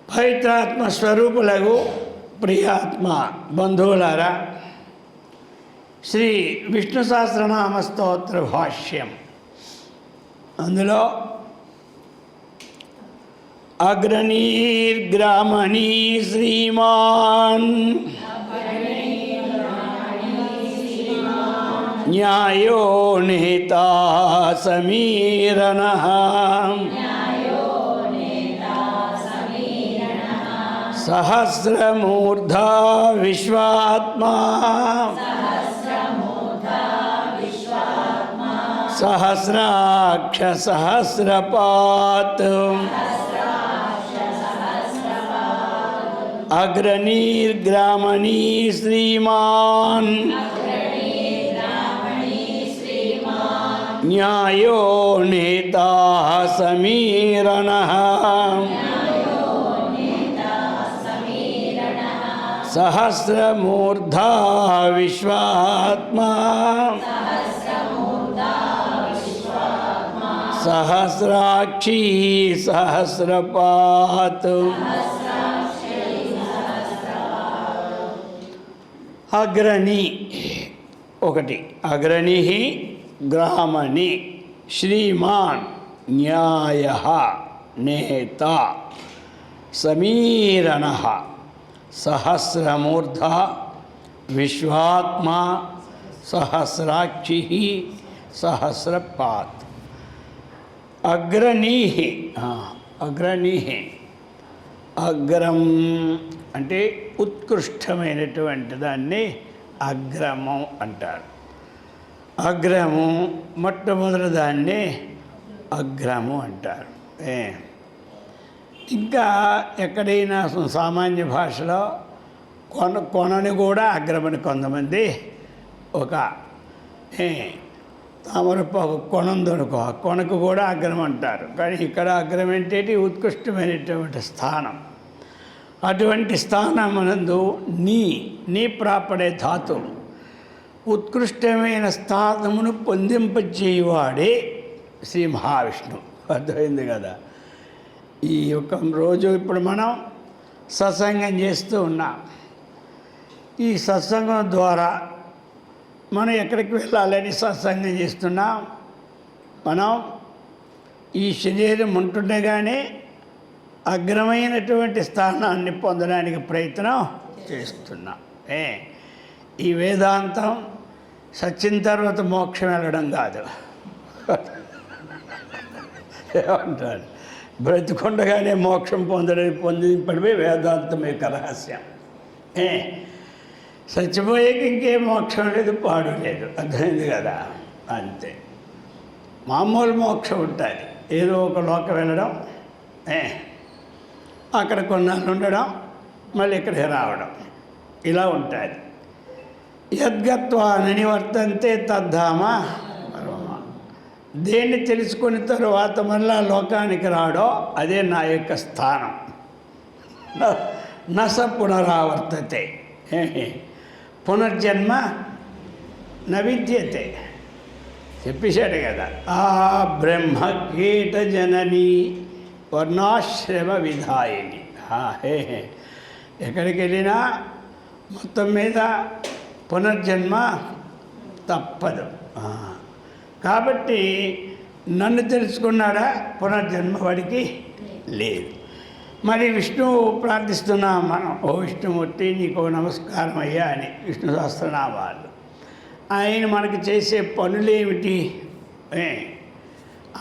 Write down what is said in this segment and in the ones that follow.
పవిత్రాత్మ స్వరూపులకు ప్రియాత్మ బంధువులారా, శ్రీ విష్ణు సహస్రనామ స్తోత్ర భాష్యం అందులో అగ్రణీర్గ్రామణీ శ్రీమాన్ న్యాయో నేతా సమీరణః సహస్రమూర్ధా విశ్వాత్మా సహస్రాక్ష సహస్రపాత్ అగ్రణీర్గ్రామణీ శ్రీమాన్ న్యాయో నేతా సమీరణః సహస్రమూర్ధా విశ్వాత్మా సహస్రాక్షీ సహస్రపాత్ అగ్రణి ఒకటి, అగ్రణి గ్రామణి శ్రీమాన్ న్యాయ నేత సమీరణ సహస్రమూర్ధ విశ్వాత్మా సహస్రాక్షి సహస్రపాత్. అగ్రణీ అగ్రణీ అగ్రం అంటే ఉత్కృష్టమైనటువంటి దాన్ని అగ్రమం అంటారు. అగ్రము మొట్టమొదటి దాన్ని అగ్రము అంటారు. ఇంకా ఎక్కడైనా సామాన్య భాషలో కొనని కూడా అగ్రమని కొంతమంది ఒక తామరపాకు కొనందనుకో, కొనకు కూడా అగ్రం అంటారు. కానీ ఇక్కడ అగ్రం ఏంటంటే ఉత్కృష్టమైనటువంటి స్థానం. అటువంటి స్థానమునందు నీ ప్రాపడే ధాతువు ఉత్కృష్టమైన స్థానమును పొందింపచేయువాడే శ్రీ మహావిష్ణువు. అర్థమైంది కదా. ఈ యొక్క రోజు ఇప్పుడు మనం సత్సంగం చేస్తూ ఉన్నాం. ఈ సత్సంగం ద్వారా మనం ఎక్కడికి వెళ్ళాలని సత్సంగం చేస్తున్నాం. మనం ఈ శరీరం ఉంటుండగానే అగ్రమైనటువంటి స్థానాన్ని పొందడానికి ప్రయత్నం చేస్తున్నాం. ఈ వేదాంతం సచ్చిన తర్వాత మోక్షం వెళ్ళడం కాదు. ఏమంటారు, బ్రతికొండగానే మోక్షం పొందింపడమే వేదాంతం యొక్క రహస్యం. చచ్చిపోయాక ఇంకే మోక్షం లేదు, పాడు లేదు. అర్థమైంది కదా. అంతే, మామూలు మోక్షం ఉంటుంది. ఏదో ఒక లోకం వెళ్ళడం, అక్కడ కొన్నాళ్ళు ఉండడం, మళ్ళీ ఇక్కడికి రావడం, ఇలా ఉంటుంది. యద్గత్వా నివర్తంతే తద్ధామ పరమ. దేన్ని తెలుసుకున్న తరువాత మళ్ళా లోకానికి రావడం, అదే నా యొక్క స్థానం. నస పునరావర్తతే, పునర్జన్మ నవిద్యతే చెప్పేశాడు కదా. ఆ బ్రహ్మ కీట జనని వర్ణాశ్రమ విధాయిని. ఎక్కడికి వెళ్ళినా మొత్తం మీద పునర్జన్మ తప్పదు. కాబట్టి నన్ను తెలుసుకున్నాడా, పునర్జన్మ వాడికి లేదు. మరి విష్ణువు ప్రార్థిస్తున్నాం మనం. ఓ విష్ణుమూర్తి, నీకు నమస్కారం అయ్యా అని విష్ణు సహస్రనామాలు. ఆయన మనకు చేసే పనులేమిటి?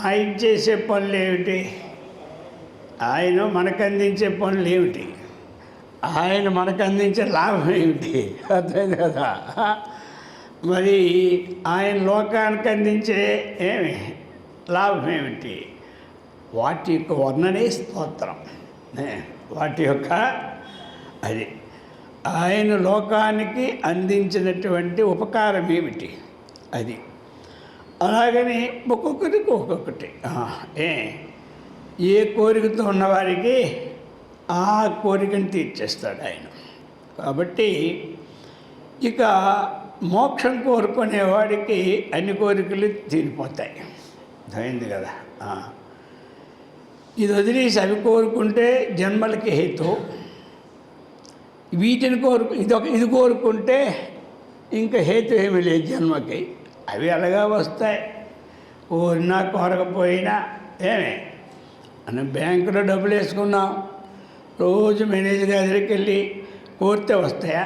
ఆయన చేసే పనులు ఏమిటి? ఆయన మనకు అందించే పనులు ఏమిటి? ఆయన మనకు అందించే లాభం ఏమిటి? అర్థమైంది కదా. మరి ఆయన లోకానికి అందించే లాభం ఏమిటి? వాటి యొక్క వర్ణనే స్తోత్రం. వాటి యొక్క అది ఆయన లోకానికి అందించినటువంటి ఉపకారం ఏమిటి అది. అలాగని ఒక్కొక్కరికి ఒక్కొక్కటి. ఏ కోరికతో ఉన్నవారికి ఆ కోరికను తీర్చేస్తాడు ఆయన. కాబట్టి ఇక మోక్షం కోరుకునేవాడికి అన్ని కోరికలు తీరిపోతాయి. అయింది కదా. ఇది వదిలేసి అవి కోరుకుంటే జన్మలకి హేతు, వీటిని ఇది కోరుకుంటే ఇంకా హేతు ఏమీ లేదు జన్మకి. అవి అలాగా వస్తాయి. ఊరినా కోరకపోయినా ఏమే మనం బ్యాంకులో డబ్బులు వేసుకున్నాం, రోజు మేనేజర్ గారి దగ్గరికి వెళ్ళి కోరితే వస్తాయా?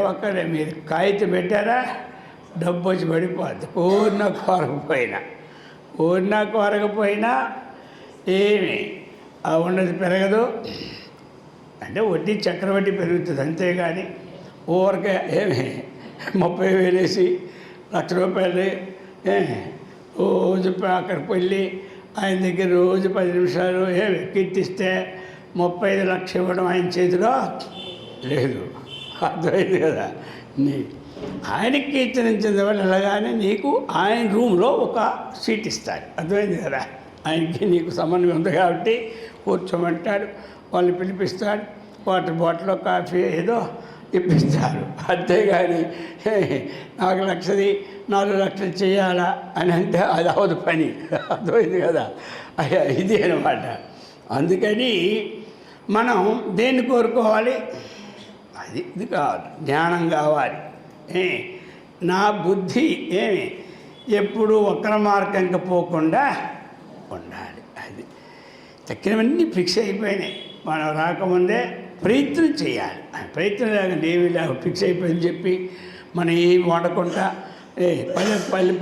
ఒక్కడే మీరు కాగితం పెట్టారా, డబ్బు వచ్చి పడిపోద్ది. కోరినా కోరకపోయినా ఏమి ఉన్నది పెరగదు. అంటే వడ్డీ చక్రవడ్డీ పెరుగుతుంది అంతేగాని ఊరికే ఏమి 30,000 వేసి ₹1,00,000 రోజు అక్కడికి వెళ్ళి ఆయన దగ్గర రోజు 10 నిమిషాలు కీర్తిస్తే 35 లక్షలు ఇవ్వడం ఆయన చేతిలో లేదు. అర్థమైంది కదా? ఆయనకి కీర్తనించిన వాళ్ళు వెళ్ళగానే నీకు ఆయన రూమ్లో ఒక సీట్ ఇస్తారు. అర్థమైంది కదా? ఆయనకి నీకు సమన్వయం ఉంది కాబట్టి కూర్చోమంటాడు, వాళ్ళు పిలిపిస్తాడు, వాటర్ బాటిల్ కాఫీ ఏదో ఇప్పిస్తారు. అంతేగాని 4 లక్షది 4 లక్షలు చేయాలా అని అంటే అది అవదు పని. అర్థమైంది కదా? ఇది అనమాట. అందుకని మనం దేన్ని కోరుకోవాలి? ఇది కావాలి, జ్ఞానం కావాలి. నా బుద్ధి ఎప్పుడు వక్ర మార్గంకి పోకుండా ఉండాలి. అది తక్కినవన్నీ ఫిక్స్ అయిపోయినాయి. మనం రాకముందే ప్రయత్నం చేయాలి. ప్రయత్నం లేకుండా ఏమీ లేక ఫిక్స్ అయిపోయిందని చెప్పి మనం ఏమి వాడకుండా పల్లె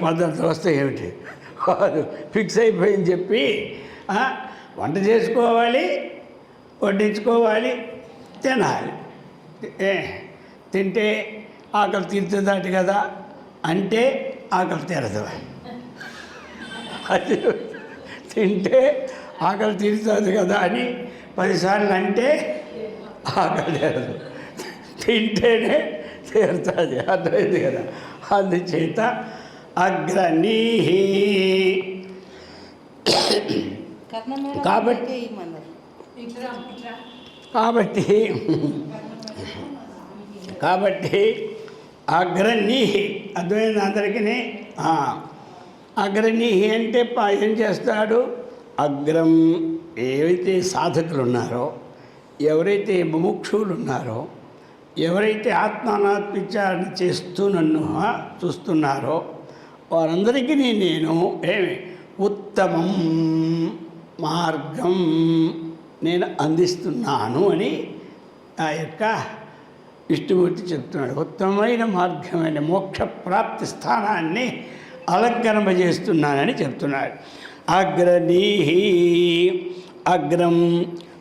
పదార్థాలు వస్తాయి ఏమిటి కాదు. ఫిక్స్ అయిపోయిందని చెప్పి వంట చేసుకోవాలి, వడ్డించుకోవాలి, తినాలి. తింటే ఆకలి తీరుతుందట కదా అంటే ఆకలి తీరదు. అది తింటే ఆకలి తీరుతుంది కదా అని 10 సార్లు అంటే ఆకలి తీరదు. తింటేనే తీరుతుంది. అర్థమైంది కదా? అందుచేత అగ్రణీహి కాబట్టి అగ్రణీహి అర్థమైంది అందరికీ. అగ్రణీహి అంటే ఏం చేస్తాడు? అగ్రం ఏవైతే సాధకులు ఉన్నారో, ఎవరైతే ముముక్షువులు ఉన్నారో, ఎవరైతే ఆత్మానాత్మవిచారణ చేస్తూ నన్ను చూస్తున్నారో వారందరికీ నేను ఉత్తమం మార్గం నేను అందిస్తున్నాను అని ఆ యొక్క విష్ణుమూర్తి చెప్తున్నాడు. ఉత్తమమైన మార్గమైన మోక్ష ప్రాప్తి స్థానాన్ని అలంకరింపజేస్తున్నానని చెప్తున్నాడు. అగ్రణీహి అగ్రం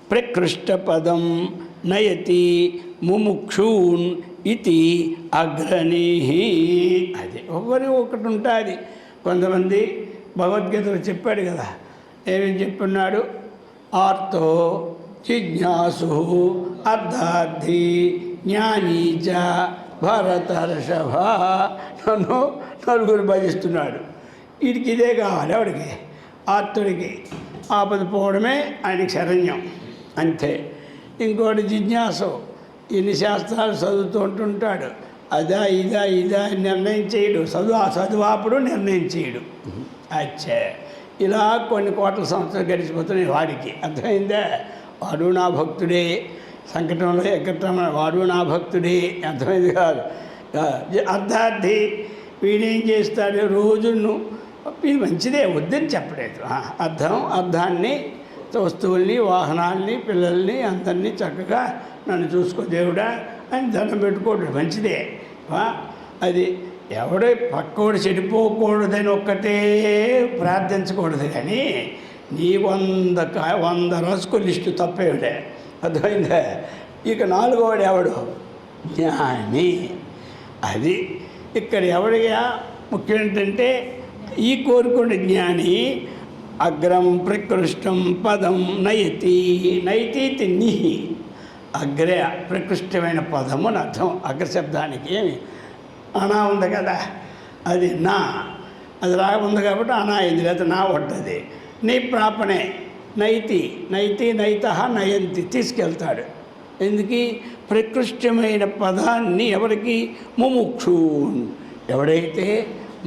ప్రకృష్టపదం నయతి ముముక్షూన్ ఇది అగ్రణీహి. అది ఒకటి ఉంటుంది. కొంతమంది భగవద్గీతలో చెప్పాడు కదా, ఏమేమి చెప్పున్నాడు? ఆర్తో జిజ్ఞాసు అర్థార్థి జ్ఞానీచ భరతర్షభ. నన్ను నలుగురు భజిస్తున్నాడు. వీడికి ఇదే కావాలి. ఎవడికి? ఆర్తుడికి ఆపద పోవడమే ఆయనకి శరణ్యం, అంతే. ఇంకోటి జిజ్ఞాసు, ఇన్ని శాస్త్రాలు చదువుతూ ఉంటుంటాడు. అదా ఇదా నిర్ణయం చేయడు. చదువాపుడు నిర్ణయం చేయడు. అచ్చే ఇలా కొన్ని కోట్ల సంవత్సరాలు గడిచిపోతున్నాయి వాడికి. అర్థమైందా? వాడు నా భక్తుడే, సంకటంలో ఎక్కటం వాడు నా భక్తుడే. అర్థమైంది కాదు? అర్థార్థి వీడేం చేస్తాడు? రోజును ఇది మంచిదే వద్దని చెప్పలేదు. అర్థాన్ని వస్తువుల్ని, వాహనాల్ని, పిల్లల్ని అందరినీ చక్కగా నన్ను చూసుకో దేవుడా అని దండం పెట్టుకోవడం మంచిదే. అది ఎవడో పక్కోడు చెడిపోకూడదని ఒక్కటే ప్రార్థించకూడదు. కానీ నీ 100 రసుకు లిస్టు తప్పేవిడే. అర్థమైందా? ఇక 4వవాడు ఎవడు? జ్ఞాని. అది ఇక్కడ ఎవడిగా ముఖ్యం ఏంటంటే ఈ కోరుకునే జ్ఞాని అగ్రం ప్రకృష్టం పదం నయతి. నైతి నిహి అగ్రే ప్రకృష్టమైన పదము అని అర్థం. అగ్రశబ్దానికి అనా ఉంది కదా, అది నా, అది రా ఉంది కాబట్టి అనా అయింది, లేదా నా పడ్డది. నీ ప్రాపణే నైతి నైత నయంతి తీసుకెళ్తాడు. ఎందుకు? ప్రకృష్టమైన పదాన్ని ఎవరికి? ముముక్షు. ఎవడైతే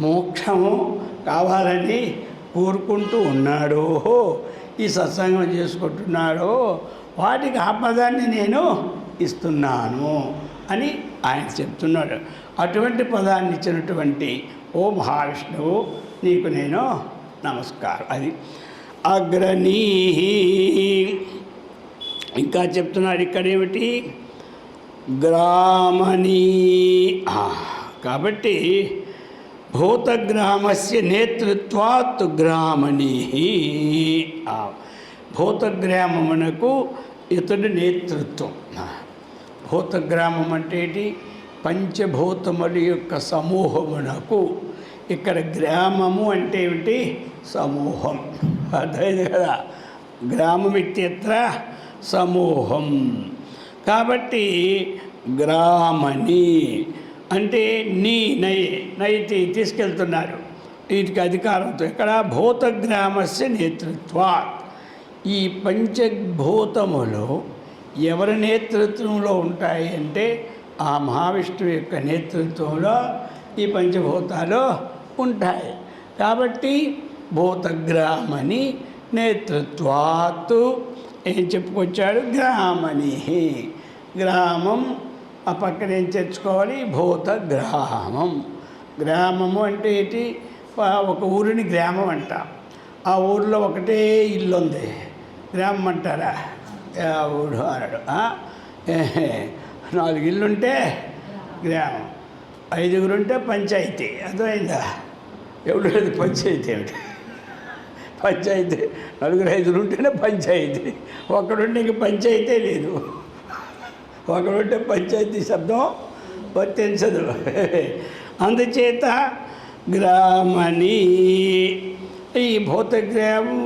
మోక్షము కావాలని కూరుకుంటూ ఉన్నాడో, ఈ సత్సంగం చేసుకుంటున్నాడో వాటికి ఆ పదాన్ని నేను ఇస్తున్నాను అని ఆయన చెప్తున్నాడు. అటువంటి పదాన్ని ఇచ్చినటువంటి ఓ మహావిష్ణువు నీకు నేను నమస్కారం. అది అగ్రణీ. ఇంకా చెప్తున్నాడు ఇక్కడేమిటి, గ్రామనీ. కాబట్టి భూతగ్రామస్య నేతృత్వాత్ గ్రామణీ. భూతగ్రామమునకు ఇతడు నేతృత్వం. భూతగ్రామం అంటే ఏంటి? పంచభూతముల యొక్క సమూహమునకు. ఇక్కడ గ్రామము అంటే ఏమిటి? సమూహం. అర్థమైంది కదా, గ్రామం ఇత్యత్ర సమూహం. కాబట్టి గ్రామణి అంటే నీ నైతి తీసుకెళ్తున్నారు వీటికి అధికారంతో. ఇక్కడ భూతగ్రామస్య నేతృత్వా. ఈ పంచభూతములు ఎవరి నేతృత్వంలో ఉంటాయి అంటే ఆ మహావిష్ణువు యొక్క నేతృత్వంలో ఈ పంచభూతాలు ఉంటాయి. కాబట్టి భూతగ్రామని నేతృత్వాత్తు ఏం చెప్పుకొచ్చాడు? గ్రామని. గ్రామం ఆ పక్కన ఏం తెచ్చుకోవాలి? భూతగ్రామం. గ్రామము అంటే ఏంటి? ఒక ఊరిని గ్రామం అంట. ఆ ఊరిలో ఒకటే ఇల్లు ఉంది, గ్రామం అంటారా? ఊరు అన్నాడు. 4 ఇల్లుంటే గ్రామం, 5గురుంటే పంచాయతీ. అర్థమైందా? ఎవడు లేదు పంచాయతీ ఏమిటి? పంచాయతీ 4, 5 ఉంటేనే పంచాయతీ. ఒకడుంటే ఇంక పంచాయతీ లేదు. ఒకడుంటే పంచాయతీ శబ్దం వర్తించదు. అందుచేత గ్రామని. ఈ భూతగ్రామం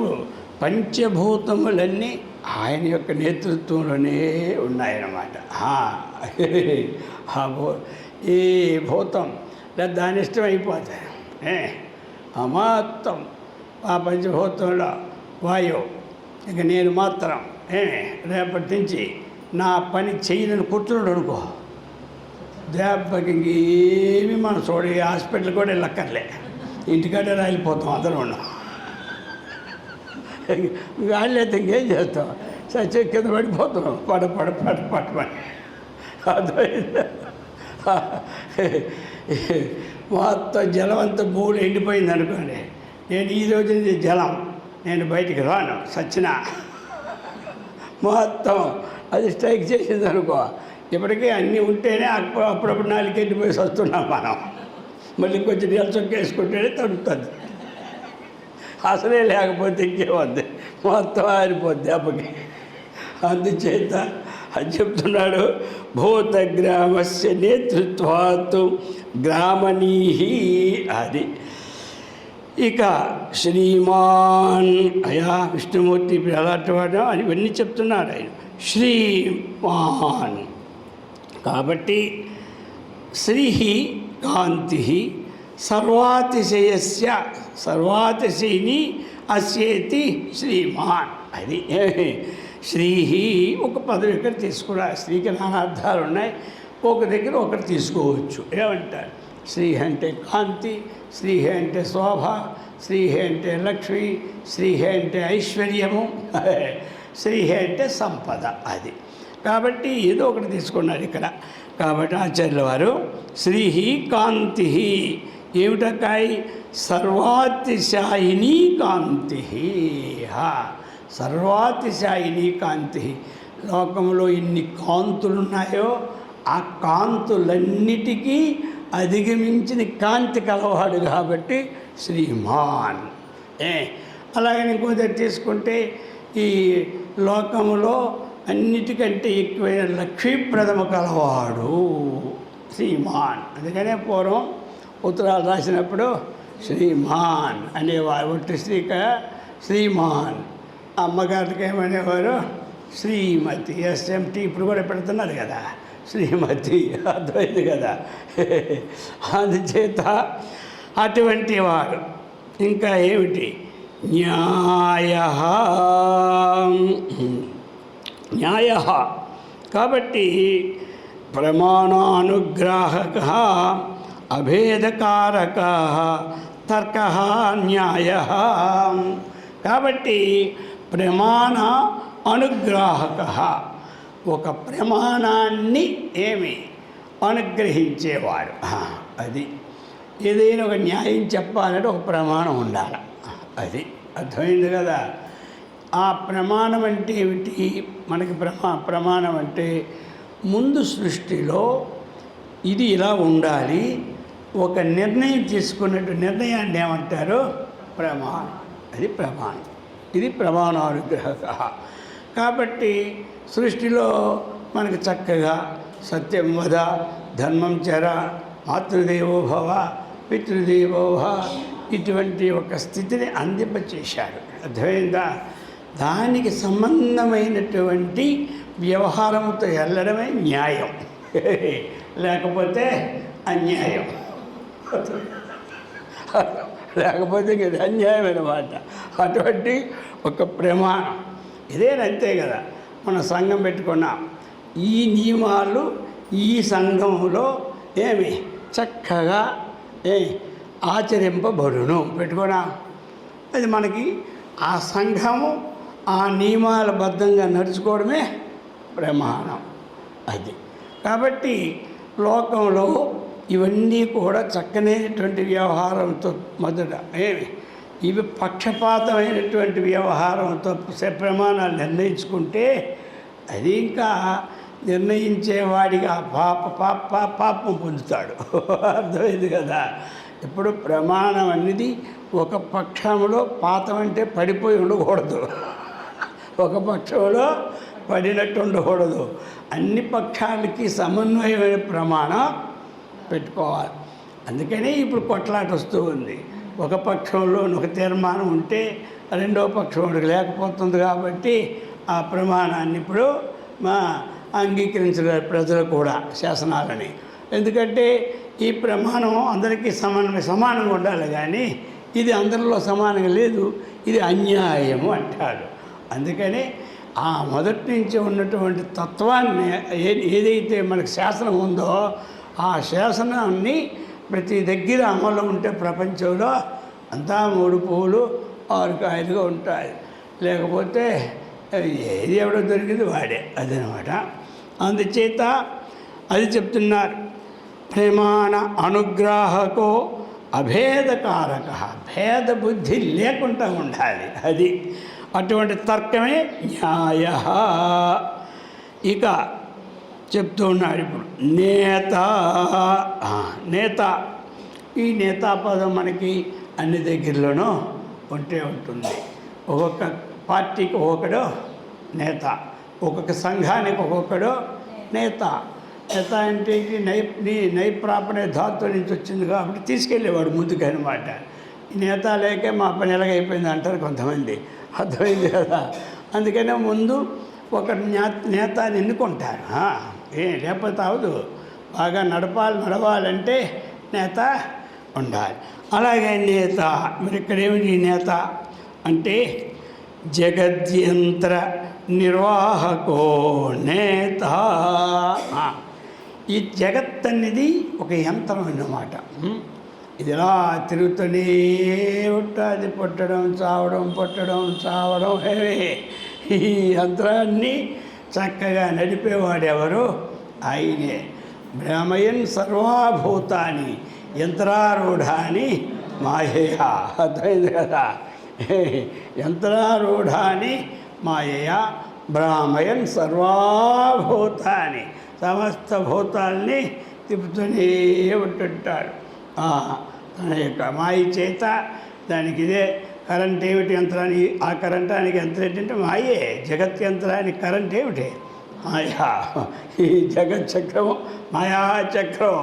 పంచభూతములన్నీ ఆయన యొక్క నేతృత్వంలోనే ఉన్నాయన్నమాట. ఈ భూతం లేదా దాని ఇష్టం అయిపోతాయి. మొత్తం ఆ పంచభూతంలో వాయువు. ఇక నేను మాత్రం రేపటి నుంచి నా పని చేయనని కూర్చున్నాడు అనుకో, దెబ్బకి ఇంకేమి మనం చూడ హాస్పిటల్ కూడా వెళ్ళక్కర్లే, ఇంటికాడే రాలిపోతాం అందరం. గాలితే ఇంకేం చేస్తాం? సచ్చే కింద పడిపోతున్నాం, పడమని. అర్థమైందా? మొత్తం జలం అంతా భూమి ఎండిపోయింది అనుకోండి, నేను ఈ రోజు జలం నేను బయటికి రాను, సచ్చినా. మొత్తం అది స్ట్రైక్ చేసింది అనుకో, ఇప్పటికీ అన్నీ ఉంటేనే అప్పుడప్పుడు 4 ఎండిపోయి వస్తున్నాం మనం. మళ్ళీ కొంచెం నీళ్ళు చొక్కేసుకుంటేనే తడుతుంది. అసలే లేకపోతే ఇంకేమద్ది, మొత్తం ఆరిపోద్ది అప్పకి. అందుచేత అని చెప్తున్నాడు, భూతగ్రామస్య నేతృత్వాత్తు గ్రామణీ. అది ఇక శ్రీమాన్. అయా విష్ణుమూర్తి ఇప్పుడు ఎలాంటి వాడు అని ఇవన్నీ చెప్తున్నాడు ఆయన. శ్రీమాన్ కాబట్టి శ్రీ కాంతి సర్వాతిశయస్య, సర్వాతిశయిని అస్యేతి శ్రీమాన్. అది శ్రీ ఒక పదవి ఇక్కడ తీసుకురా. స్త్రీకి నానార్థాలు ఉన్నాయి, ఒక దగ్గర ఒకటి తీసుకోవచ్చు. ఏమంటారు? శ్రీ అంటే కాంతి, శ్రీ అంటే శోభ, శ్రీ అంటే లక్ష్మి, శ్రీ అంటే ఐశ్వర్యము, శ్రీ అంటే సంపద. అది కాబట్టి ఏదో ఒకటి తీసుకున్నారు ఇక్కడ. కాబట్టి ఆచార్యుల వారు శ్రీ కాంతి ఏమిటకాయి? సర్వాతిశాయిని కాంతి. సర్వాతిశాయిని కాంతి. లోకంలో ఎన్ని కాంతులున్నాయో ఆ కాంతులన్నిటికీ అధిగమించిన కాంతి కలవాడు కాబట్టి శ్రీమాన్. అలాగని ఇంకొంచెం తీసుకుంటే ఈ లోకములో అన్నిటికంటే ఎక్కువైన లక్ష్మీప్రదము కలవాడు శ్రీమాన్. అందుకనే పూర్వం ఉత్తరాలు రాసినప్పుడు శ్రీమాన్ అనేవారు. ఒట్టి శ్రీక శ్రీమాన్. అమ్మగారికి ఏమనేవారు? శ్రీమతి. ఎస్ఎంటి ఇప్పుడు కూడా పెడుతున్నారు కదా, శ్రీమతి. అర్థమైంది కదా. అందుచేత అటువంటి వాడు. ఇంకా ఏమిటి? న్యాయ. న్యాయ కాబట్టి ప్రమాణానుగ్రాహక అభేదకారక తర్క న్యాయ. కాబట్టి ప్రమాణ అనుగ్రాహక, ఒక ప్రమాణాన్ని అనుగ్రహించేవాడు. అది ఏదైనా ఒక న్యాయం చెప్పాలంటే ఒక ప్రమాణం ఉండాలి. అది అర్థమైంది కదా. ఆ ప్రమాణం అంటే ఏమిటి? మనకి ప్రమాణం అంటే ముందు సృష్టిలో ఇది ఇలా ఉండాలి, ఒక నిర్ణయం తీసుకున్నట్టు నిర్ణయాన్ని ఏమంటారు? ప్రమాణం. అది ప్రమాణం. ఇది ప్రమాణానుగ్రహక. కాబట్టి సృష్టిలో మనకి చక్కగా సత్యం వద, ధర్మం చర, మాతృదేవో భవ, పితృదేవో భవ, ఇటువంటి ఒక స్థితిని అందింపచేశాడు. అర్థమైందా? దానికి సంబంధమైనటువంటి వ్యవహారంతో వెళ్ళడమే న్యాయం, లేకపోతే అన్యాయం. లేకపోతే ఇది అన్యాయం అన్నమాట. అటువంటి ఒక ప్రమాణం ఇదేనంతే కదా. మనం సంఘం పెట్టుకున్నాం, ఈ నియమాలు ఈ సంఘంలో చక్కగా ఆచరింపబడును పెట్టుకున్నాం. అది మనకి ఆ సంఘము ఆ నియమాల బద్ధంగా నడుచుకోవడమే ప్రమాణం. అది కాబట్టి లోకంలో ఇవన్నీ కూడా చక్కనైనటువంటి వ్యవహారంతో మొదట ఇవి పక్షపాతమైనటువంటి వ్యవహారంతో ప్రమాణాలు నిర్ణయించుకుంటే అది ఇంకా నిర్ణయించేవాడిగా పాపం పొందుతాడు. అర్థమైంది కదా. ఇప్పుడు ప్రమాణం అనేది ఒక పక్షంలో పాతం అంటే పడిపోయి ఉండకూడదు, ఒక పక్షంలో పడినట్టు ఉండకూడదు. అన్ని పక్షాలకి సమన్వయమైన ప్రమాణం పెట్టుకోవాలి. అందుకని ఇప్పుడు కొట్లాట వస్తూ ఉంది. ఒక పక్షంలో ఒక తీర్మానం ఉంటే రెండో పక్షం లేకపోతుంది. కాబట్టి ఆ ప్రమాణాన్ని ఇప్పుడు అంగీకరించగల ప్రజలు కూడా శాసనాలని. ఎందుకంటే ఈ ప్రమాణం అందరికీ సమానంగా ఉండాలి, కానీ ఇది అందరిలో సమానంగా లేదు, ఇది అన్యాయము అంటాడు. అందుకని ఆ మొదటి నుంచి ఉన్నటువంటి తత్వాన్ని ఏదైతే మనకు శాసనం ఉందో ఆ శాసనాన్ని ప్రతి దగ్గర అమలు ఉంటే ప్రపంచంలో అంతా 3 పువ్వులు 6 కాయలుగా ఉంటాయి. లేకపోతే ఏది ఎవడో దొరికింది వాడే. అదనమాట. అందుచేత అది చెప్తున్నారు, ప్రమాణ అనుగ్రాహకో అభేదకారక, భేద బుద్ధి లేకుండా ఉండాలి. అది అటువంటి తర్కమే న్యాయ. ఇక చెప్తూ ఉన్నాడు ఇప్పుడు నేత. ఈ నేతా పదం మనకి అన్ని దగ్గరలోనూ ఉంటుంది. ఒక్కొక్క పార్టీకి ఒక్కొక్కడు నేత, ఒక్కొక్క సంఘానికి ఒక్కొక్కడు నేత. నేత అంటే నైప్రాప్ అనే ధాతు నుంచి వచ్చింది కాబట్టి తీసుకెళ్ళేవాడు ముందుకు అనమాట. ఈ నేత లేకే మా పని ఎలాగైపోయింది అంటారు కొంతమంది. అర్థమైంది కదా. అందుకనే ముందు ఒక నేతని ఎన్నుకుంటారు. లేకపోతే అవదు. బాగా నడవాలంటే నేత ఉండాలి. అలాగే నేత మరి ఇక్కడేమిటి నేత అంటే జగద్యంత్ర నిర్వాహకో నేత. ఈ జగత్ అనేది ఒక యంత్రం అన్నమాట. ఇది ఇలా తిరుగుతూనే ఉంటుంది, పుట్టడం చావడం. ఈ యంత్రాన్ని చక్కగా నడిపేవాడు ఎవరు? ఆయనే. భ్రమయన్ సర్వభూతాన్ని యంత్రారూఢాన్ని మాయయా. అర్థమైంది కదా. యంత్రారూఢాన్ని మాయయా భ్రామయన్ సర్వభూతాన్ని, సమస్త భూతాల్ని తిప్పుతూనే ఉంటుంటాడు. తన యొక్క మాయ చేత దానికి ఇదే కరెంట్ ఏమిటి యంత్రానికి, ఆ కరెంటానికి యంత్రం ఏంటంటే మాయే. జగత్ యంత్రానికి కరెంట్ ఏమిటి? మాయా. ఈ జగత్ చక్రము మాయాచక్రం.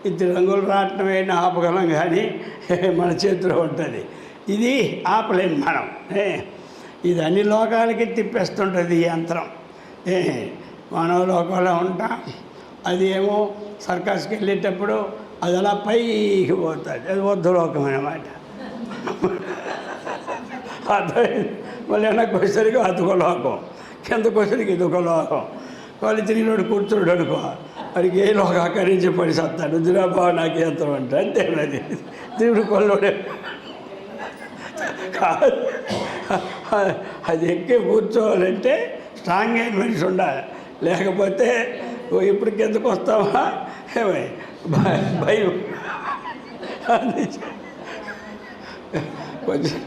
ఇది రంగులు రాట్నమైనా ఆపగలం, కానీ మన చేతిలో ఉంటుంది. ఇది ఆపలేం మనం. ఇది అన్ని లోకాలకి తిప్పేస్తుంటుంది ఈ యంత్రం. మానవ లోకంలో ఉంటాం, అది ఏమో సర్కస్కి వెళ్ళేటప్పుడు అది అలా పైకి పోతుంది. అది వద్దులోకం అన్నమాట. అర్థమైంది. మళ్ళీ వెనక్కి వచ్చేసరికి అదొక లోకం, కిందకు వచ్చేసరికి ఇదొక లోకం. వాళ్ళు తిరిగినోడు కూర్చోడు అనుకో, వాడికి ఏ లోకం అక్కడి నుంచి పడి సత్తాడు. దురాభావ నాకు యంత్రం అంటే అంతేనది. దేవుడు కొల్లోడే కాదు, అది ఎక్కి కూర్చోవాలంటే స్ట్రాంగ్ అయిన మనిషి ఉండాలి. లేకపోతే ఇప్పుడు కిందకు వస్తావా ఏమై భయం. కొంచెం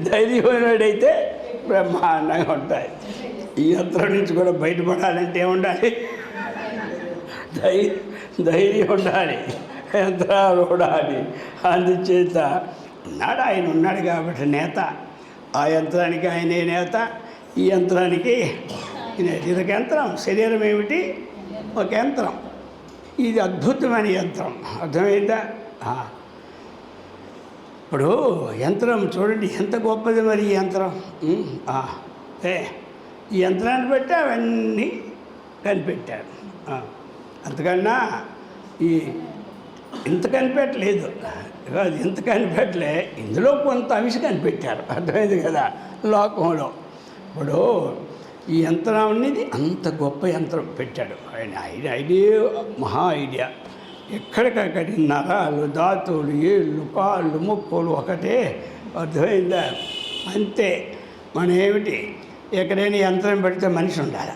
ధైర్యమైనడైతే బ్రహ్మాండంగా ఉంటాయి. ఈ యంత్రం నుంచి కూడా బయటపడాలంటే ఏముండాలి? ధైర్యం ఉండాలి, యంత్రాలు ఉండాలి. అందుచేత ఆయన ఉన్నాడు కాబట్టి నేత. ఆ యంత్రానికి ఆయనే నేత, ఈ యంత్రానికి ఇదొక యంత్రం. శరీరం ఏమిటి? ఒక యంత్రం. ఇది అద్భుతమైన యంత్రం. అర్థమైందా? ఇప్పుడు యంత్రం చూడండి ఎంత గొప్పది మరి ఈ యంత్రం. ఈ యంత్రాన్ని బట్టి అవన్నీ కనిపెట్టారు. అంతకన్నా ఇంత కనిపెట్టలేదు, ఇంత కనిపెట్టలే, ఇందులో కొంత అంశం కనిపెట్టారు. అర్థమైంది కదా లోకంలో. ఇప్పుడు ఈ యంత్రం అనేది అంత గొప్ప యంత్రం పెట్టాడు ఆయన. ఐడియా మహా ఐడియా. ఎక్కడికక్కడ నరాలు, దాతులు, ఏళ్ళు, కాళ్ళు, ముక్కులు ఒకటే. అర్థమైందా? అంతే. మనం ఏమిటి, ఎక్కడైనా యంత్రం పెడితే మనిషి ఉండాలి.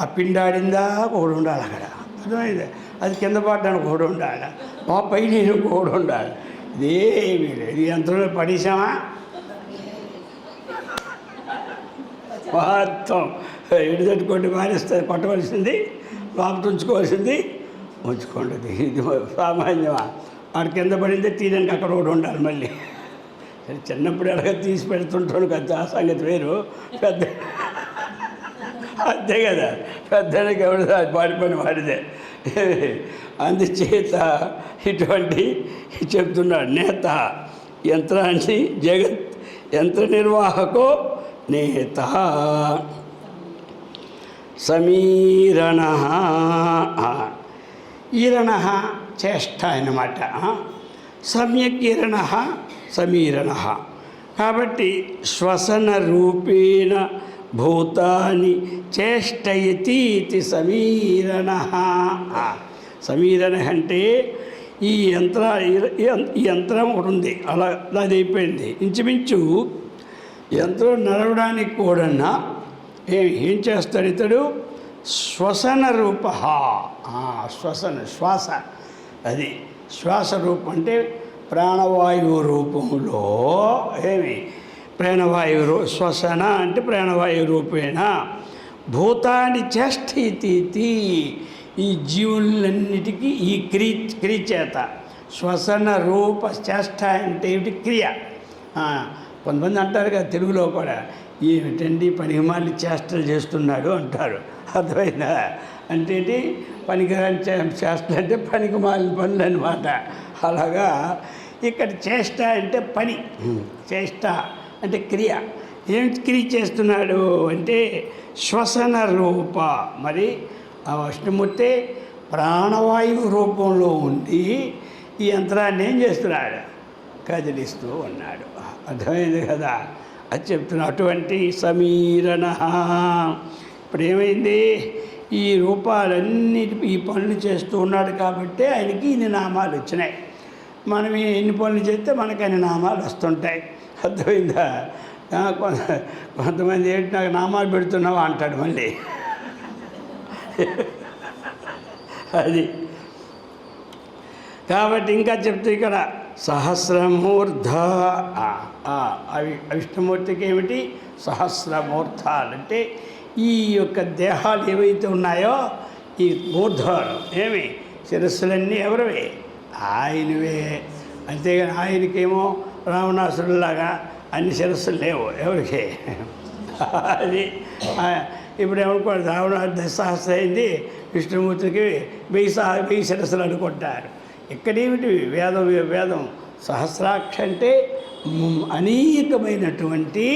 ఆ పిండాడిందా ఒకడు ఉండాలి అక్కడ. అర్థమైందా? అది కింద పడ్డానికి ఒకడు ఉండాలి, మా పైన ఒకడు ఉండాలి. ఇదేమీ లేదు. ఈ యంత్రంలో పడేసామా మొత్తం ఎడు తట్టుకోండి మానేస్తుంది. కొట్టవలసింది లోపల ఉంచుకోవాల్సింది ఉంచుకోండి. ఇది సామాన్యమా? వాడి కింద పడిందే తీయడానికి అక్కడ ఒకటి ఉండాలి మళ్ళీ. చిన్నప్పుడు ఎలాగ తీసి పెడుతుంటాను కదా, ఆ సంగతి వేరు. పెద్ద అంతే కదా, పెద్దకి ఎవరు వాడి పని వాడిదే. అందుచేత ఇటువంటి చెప్తున్నాడు నేత. యంత్రాన్ని జగత్ యంత్ర నిర్వాహకో నేత. సమీరణ. ఈరణ చేష్ట అన్నమాట. సమ్యక్ ఈరణ సమీరణ. కాబట్టి శ్వసన రూపేణ భూతాని చేష్టయతి సమీరణ. సమీరణ అంటే ఈ యంత్రం ఒకటి ఉంది, అలా అది అయిపోయింది. ఇంచుమించు యంత్రం నడవడానికి కూడా ఏం చేస్తాడు ఇతడు? శ్వసన రూప. శ్వాస, అది శ్వాస రూపం అంటే ప్రాణవాయువు రూపంలో ప్రాణవాయువు శ్వసన అంటే ప్రాణవాయువు రూపేణ భూతాన్ని చేష్టి. ఈ జీవులన్నిటికీ ఈ క్రియ చేత శ్వసన రూప చేష్ట అంటే ఏమిటి? క్రియ. కొంతమంది అంటారు కదా తెలుగులో కూడా, ఏమిటండి పనికిమాలి చేష్టలు చేస్తున్నాడు అంటారు. అర్థమైందా? అంటే పనికిరాని చేష్టలు అంటే పనికిమాలిన పనులు అనమాట. అలాగా ఇక్కడ చేష్ట అంటే పని, చేష్ట అంటే క్రియ. ఏమిటి క్రియ చేస్తున్నాడు అంటే శ్వసన రూప. మరి ఆ విష్ణుమూర్తి ప్రాణవాయువు రూపంలో ఉండి ఈ యంత్రాన్ని ఏం చేస్తున్నాడు? కదిలిస్తూ ఉన్నాడు. అర్థమైంది కదా, అది చెప్తున్నా. అటువంటి సమీరణ. ఇప్పుడు ఏమైంది? ఈ రూపాలన్నిటి ఈ పనులు చేస్తూ ఉన్నాడు కాబట్టి ఆయనకి ఇన్ని నామాలు వచ్చినాయి. మనం ఎన్ని పనులు చేస్తే మనకు అన్ని నామాలు వస్తుంటాయి. అర్థమైందా? కొంతమంది ఏంటి నాకు నామాలు పెడుతున్నావా అంటాడు మళ్ళీ. అది కాబట్టి ఇంకా చెప్తే ఇక్కడ సహస్రమూర్ధ. విష్ణుమూర్తికి ఏమిటి? సహస్రమూర్ధాలంటే ఈ యొక్క దేహాలు ఏవైతే ఉన్నాయో ఈ మూర్ధాలు శిరస్సులన్నీ ఎవరివే? ఆయనవే. అంతేగాని ఆయనకేమో రావణాసురులాగా అన్ని శిరస్సులు లేవు ఎవరికి. అది ఇప్పుడు ఏమనుకోండి, రావణాసు 10 సహస్రం అయింది, విష్ణుమూర్తికి 1000 శిరస్సులు అనుకుంటారు. ఇక్కడేమిటి? వేదం సహస్రాక్ష అంటే అనేకమైనటువంటి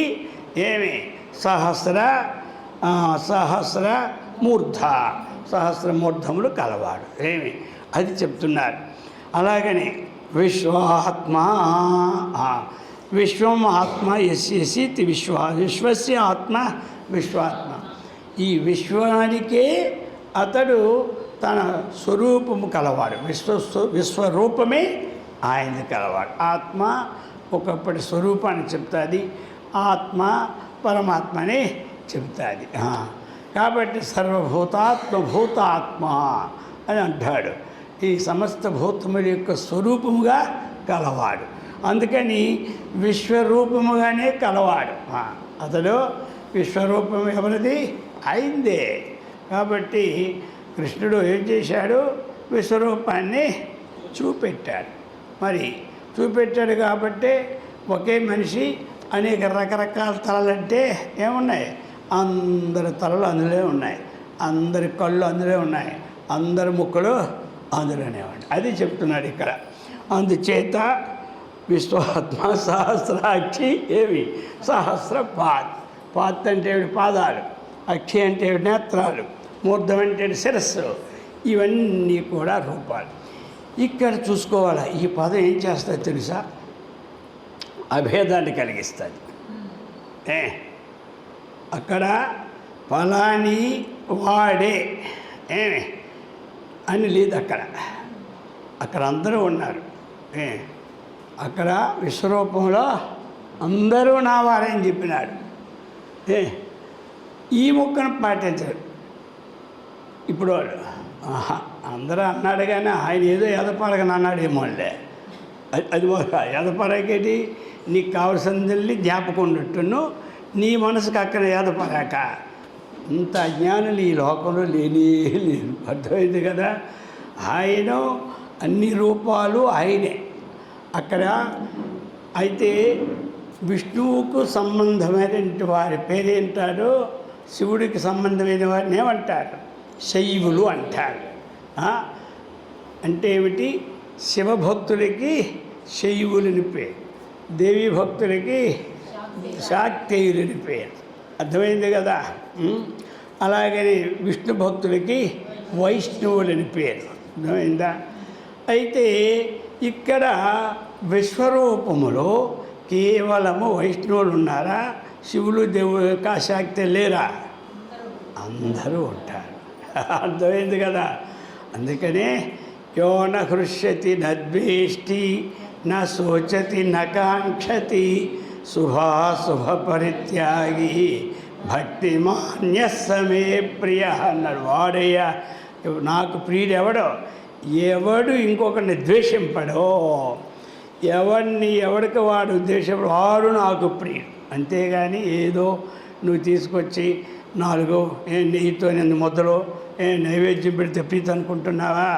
సహస్రమూర్ధములు కలవాడు అది చెప్తున్నారు. అలాగని విశ్వాత్మ. విశ్వం ఆత్మ యస్యసి విశ్వస్య ఆత్మ విశ్వాత్మ. ఈ విశ్వానికే అతడు తన స్వరూపము కలవాడు. విశ్వరూపమే ఆయనది కలవాడు. ఆత్మ ఒకప్పటి స్వరూపాన్ని చెప్తుంది, ఆత్మ పరమాత్మని చెప్తుంది. కాబట్టి సర్వభూతాత్మ అని అంటాడు. ఈ సమస్త భూతముల యొక్క స్వరూపముగా కలవాడు. అందుకని విశ్వరూపముగానే కలవాడు. అతడు విశ్వరూపం ఎవరిది? అయిందే. కాబట్టి కృష్ణుడు ఏం చేశాడు? విశ్వరూపాన్ని చూపెట్టాడు. మరి చూపెట్టాడు కాబట్టి ఒకే మనిషి అనేక రకరకాల తలలంటే ఏమున్నాయి? అందరి తలలు అందులో ఉన్నాయి, అందరి కళ్ళు అందులో ఉన్నాయి, అందరి ముక్కలు అందులోనే ఉన్నాయి. అది చెప్తున్నాడు ఇక్కడ. అందుచేత విశ్వాత్మ సహస్రాక్షి ఏవి? సహస్ర పాత్ అంటే పాదాలు, అక్షి అంటే నేత్రాలు, మూర్ధం అంటే శిరస్సు. ఇవన్నీ కూడా రూపాలు. ఇక్కడ చూసుకోవాలి. ఈ పదం ఏం చేస్తుంది తెలుసా? అభేదాన్ని కలిగిస్తుంది. అక్కడ ఫలాని వాడే అని లేదు. అక్కడ అందరూ ఉన్నారు. అక్కడ విశ్వరూపంలో అందరూ నా వారని చెప్పినాడు. ఈ ముక్కను పాటించాడు. ఇప్పుడు అందరూ అన్నాడు కానీ ఆయన ఏదో ఎదపరగని అన్నాడేమోలే. అది ఎదపరగేటి నీకు కావలసింది జ్ఞాపకం ఉన్నట్టును నీ మనసుకు అక్కడ ఎదపరాక ఇంత అజ్ఞానులు ఈ లోకంలో లేనే లేరు. అర్థమైంది కదా? ఆయన అన్ని రూపాలు ఆయనే. అక్కడ అయితే విష్ణువుకు సంబంధమైనటువంటి వారి పేరేంటారు? శివుడికి సంబంధమైన వారిని ఏమంటారు? శైవులు అంటారు. అంటే ఏమిటి? శివభక్తులకి శైవులని పేరు, దేవీ భక్తులకి శాక్తేయులని పేరు. అర్థమైంది కదా? అలాగని విష్ణు భక్తులకి వైష్ణవులని పేరు. అర్థమైందా? అయితే ఇక్కడ విశ్వరూపములో కేవలము వైష్ణవులు ఉన్నారా? శివులు దేవుడు శాక్తే లేరా? అందరూ ఉంటారు. అర్థమైంది కదా? అందుకనే యో న హృష్యతి నద్వేష్టి నా శోచతి నకాంక్షతి శుభాశుభ పరిత్యాగి భక్తిమాన్యస్సమే ప్రియ అన్నాడు. వాడయ్యా నాకు ప్రియుడు ఎవడు ఇంకొకరిని ద్వేషింపడో, ఎవడికి వాడు ద్వేషపడు వాడు నాకు ప్రియుడు. అంతేగాని ఏదో నువ్వు తీసుకొచ్చి 4 నెయ్యితో ముద్దలు నైవేద్యం పెడితే ప్రీతి అనుకుంటున్నావా?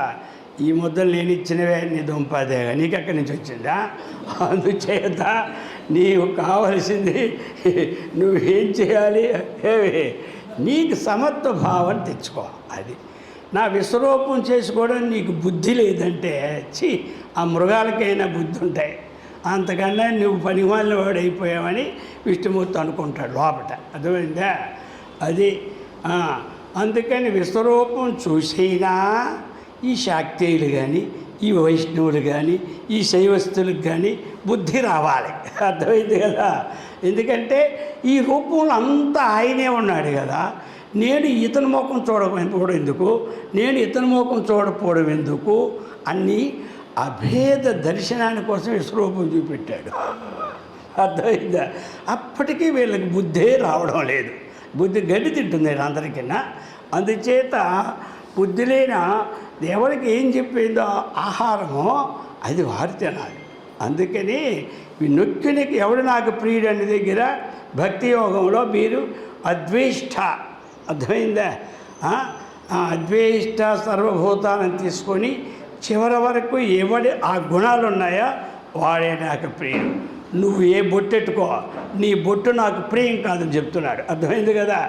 ఈ ముద్దలు నేను ఇచ్చినవే, నీ దుంపదేగా నీకు ఎక్కడి నుంచి వచ్చిందా? అందుచేత నీవు కావలసింది నువ్వేం చేయాలి? నీకు సమత్వ భావం తెచ్చుకో. అది నా విశ్వరూపం చేసుకోవడం నీకు బుద్ధి లేదంటే ఆ మృగాలకైనా బుద్ధి ఉంటాయి. అంతకన్నా నువ్వు పనిమాలిన వాడు అయిపోయావని విష్ణుమూర్తి అనుకుంటాడు లోపట. అర్థమైందా? అది అందుకని విశ్వరూపం చూసైనా ఈ శాక్తేయులు కానీ, ఈ వైష్ణవులు కానీ, ఈ శైవస్తులకు కానీ బుద్ధి రావాలి. అర్థమైంది కదా? ఎందుకంటే ఈ రూపంలో అంతా ఆయనే ఉన్నాడు కదా. నేను ఇతని ముఖం చూడకపోవడం ఎందుకు, నేను ఇతని ముఖం చూడకపోవడం ఎందుకు అన్నీ అభేద దర్శనాని కోసం విశ్వరూపం చూపెట్టాడు. అర్థమైందా? అప్పటికీ వీళ్ళకి బుద్ధే రావడం లేదు. బుద్ధి గడ్డి తింటుంది అందరికన్నా. అందుచేత బుద్ధి లేన ఎవరికి ఏం చెప్పిందో ఆహారమో అది వారు తినాలి. అందుకని నొక్కినికి ఎవడు నాకు ప్రియుడు అనే దగ్గర భక్తి యోగంలో మీరు అద్వేష్ట, అర్థమైందా? అద్వేష్ట సర్వభూతాలను తీసుకొని చివరి వరకు ఎవడి ఆ గుణాలు ఉన్నాయో వాడే నాకు ప్రియుడు. నువ్వు ఏ బొట్టెట్టుకో, నీ బొట్టు నాకు ప్రియం కాదని చెప్తున్నాడు. అర్థమైంది కదా?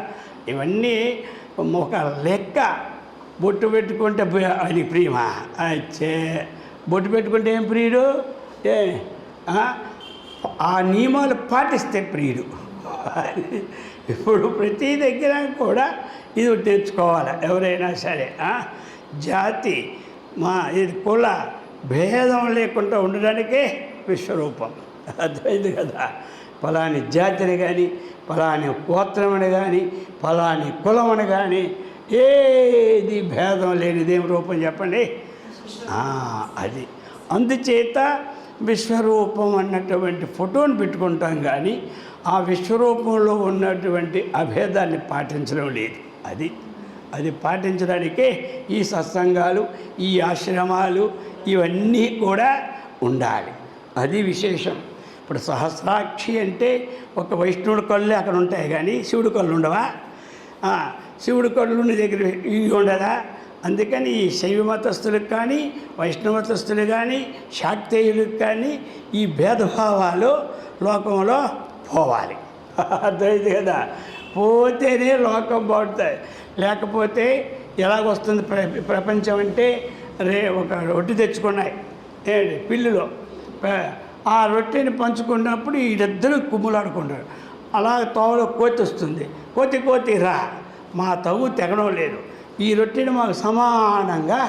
ఇవన్నీ ఒక లెక్క. బొట్టు పెట్టుకుంటే అది ప్రియమా? అచ్చే బొట్టు పెట్టుకుంటే ఏం ప్రియుడు? ఆ నియమాలు పాటిస్తే ప్రియుడు. ఇప్పుడు ప్రతి దగ్గర కూడా ఇది తెచ్చుకోవాలి. ఎవరైనా సరే జాతి ఇది కుల భేదం లేకుండా ఉండడానికే విశ్వరూపం. అర్థమైంది కదా? ఫలాని జాతిని కానీ, ఫలాని గోత్రమని కానీ, ఫలాని కులమని కానీ ఏది భేదం లేనిదేం రూపం చెప్పండి? అది అందుచేత విశ్వరూపం అన్నటువంటి ఫోటోని పెట్టుకుంటాం, కానీ ఆ విశ్వరూపంలో ఉన్నటువంటి అభేదాన్ని పాటించడం లేదు. అది పాటించడానికే ఈ సత్సంగాలు, ఈ ఆశ్రమాలు ఇవన్నీ కూడా ఉండాలి. అది విశేషం. ఇప్పుడు సహస్రాక్షి అంటే ఒక వైష్ణవుడి కళ్ళు అక్కడ ఉంటాయి, కానీ శివుడి కళ్ళు ఉండవా? శివుడి కళ్ళు దగ్గర ఇవి ఉండదా? అందుకని ఈ శైవ మతస్థులకు కానీ వైష్ణవతస్థులు కానీ శాక్తేయులకు కానీ ఈ భేదభావాలు లోకంలో పోవాలి. అర్థమైంది కదా? పోతేనే లోకం బాగుంటుంది. లేకపోతే ఎలాగొస్తుంది ప్రపంచం అంటే, ఒక రొట్టె తెచ్చుకున్నాయి పిల్లులో, ఆ రొట్టెని పంచుకున్నప్పుడు వీళ్ళిద్దరూ కుమ్ములాడుకుంటారు. అలా తోవలో కోతి వస్తుంది, కోతి రా, మా తగు తెగడం లేదు, ఈ రొట్టెని మాకు సమానంగా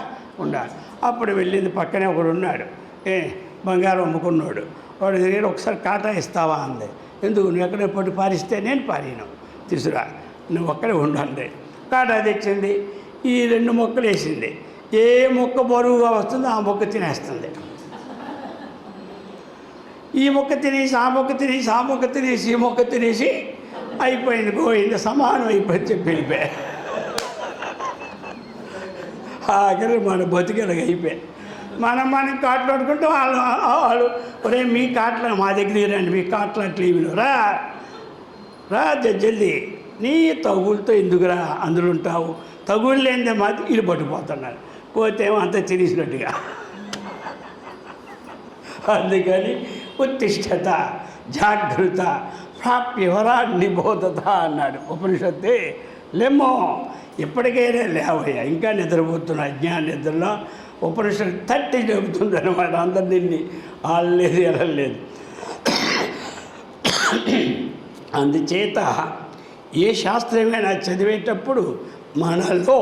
ఉండాలి. అప్పుడు వెళ్ళింది, పక్కనే ఒకడు ఉన్నాడు, బంగారం అమ్ముకున్నాడు. వాడి దగ్గర ఒకసారి కాటా ఇస్తావా అంది. ఎందుకు? నువ్వు ఎక్కడ పొట్టి పారిస్తే నేను పారిను, తీసురా, నువ్వు ఒక్కడే ఉండండి. కాటా తెచ్చింది, ఈ 2 మొక్కలు వేసింది. ఏ మొక్క బరువుగా వస్తుందో ఆ మొక్క తినేస్తుంది. ఈ మొక్క తినేసి ఆ మొక్క తినేసి ఆ మొక్క తినేసి ఈ మొక్క తినేసి అయిపోయింది, గోయింది, సమానం అయిపోయింది చెప్పి వెళ్ళిపోయా. ఆఖరి మన బతికేలాగా అయిపోయాయి. మనం కాట్లు అనుకుంటే వాళ్ళు ఒరే మీ కాట్ల మా దగ్గర రండి, మీ కాట్లు అట్లా ఇవి రా జల్దీ, నీ తగులతో ఎందుకురా అందులో ఉంటావు, తగులు లేనిదే మాత్రం వీళ్ళు పట్టుకుపోతున్నారు, పోతేమో అంతా తినేసినట్టుగా. అందుకని ఉత్తిష్టత జాగృత ప్రాప్యవరా నిబోధత అన్నాడు ఉపనిషత్తే. లేమో ఇప్పటికైనా లేవయ్యా, ఇంకా నిద్రపోతున్నా అజ్ఞాన నిద్రలో. ఉపనిషత్తు తట్టి చెబుతుంది అనమాట అందరినీ, వాళ్ళలేదు ఎలా లేదు. అందుచేత ఏ శాస్త్రమైనా చదివేటప్పుడు మనలో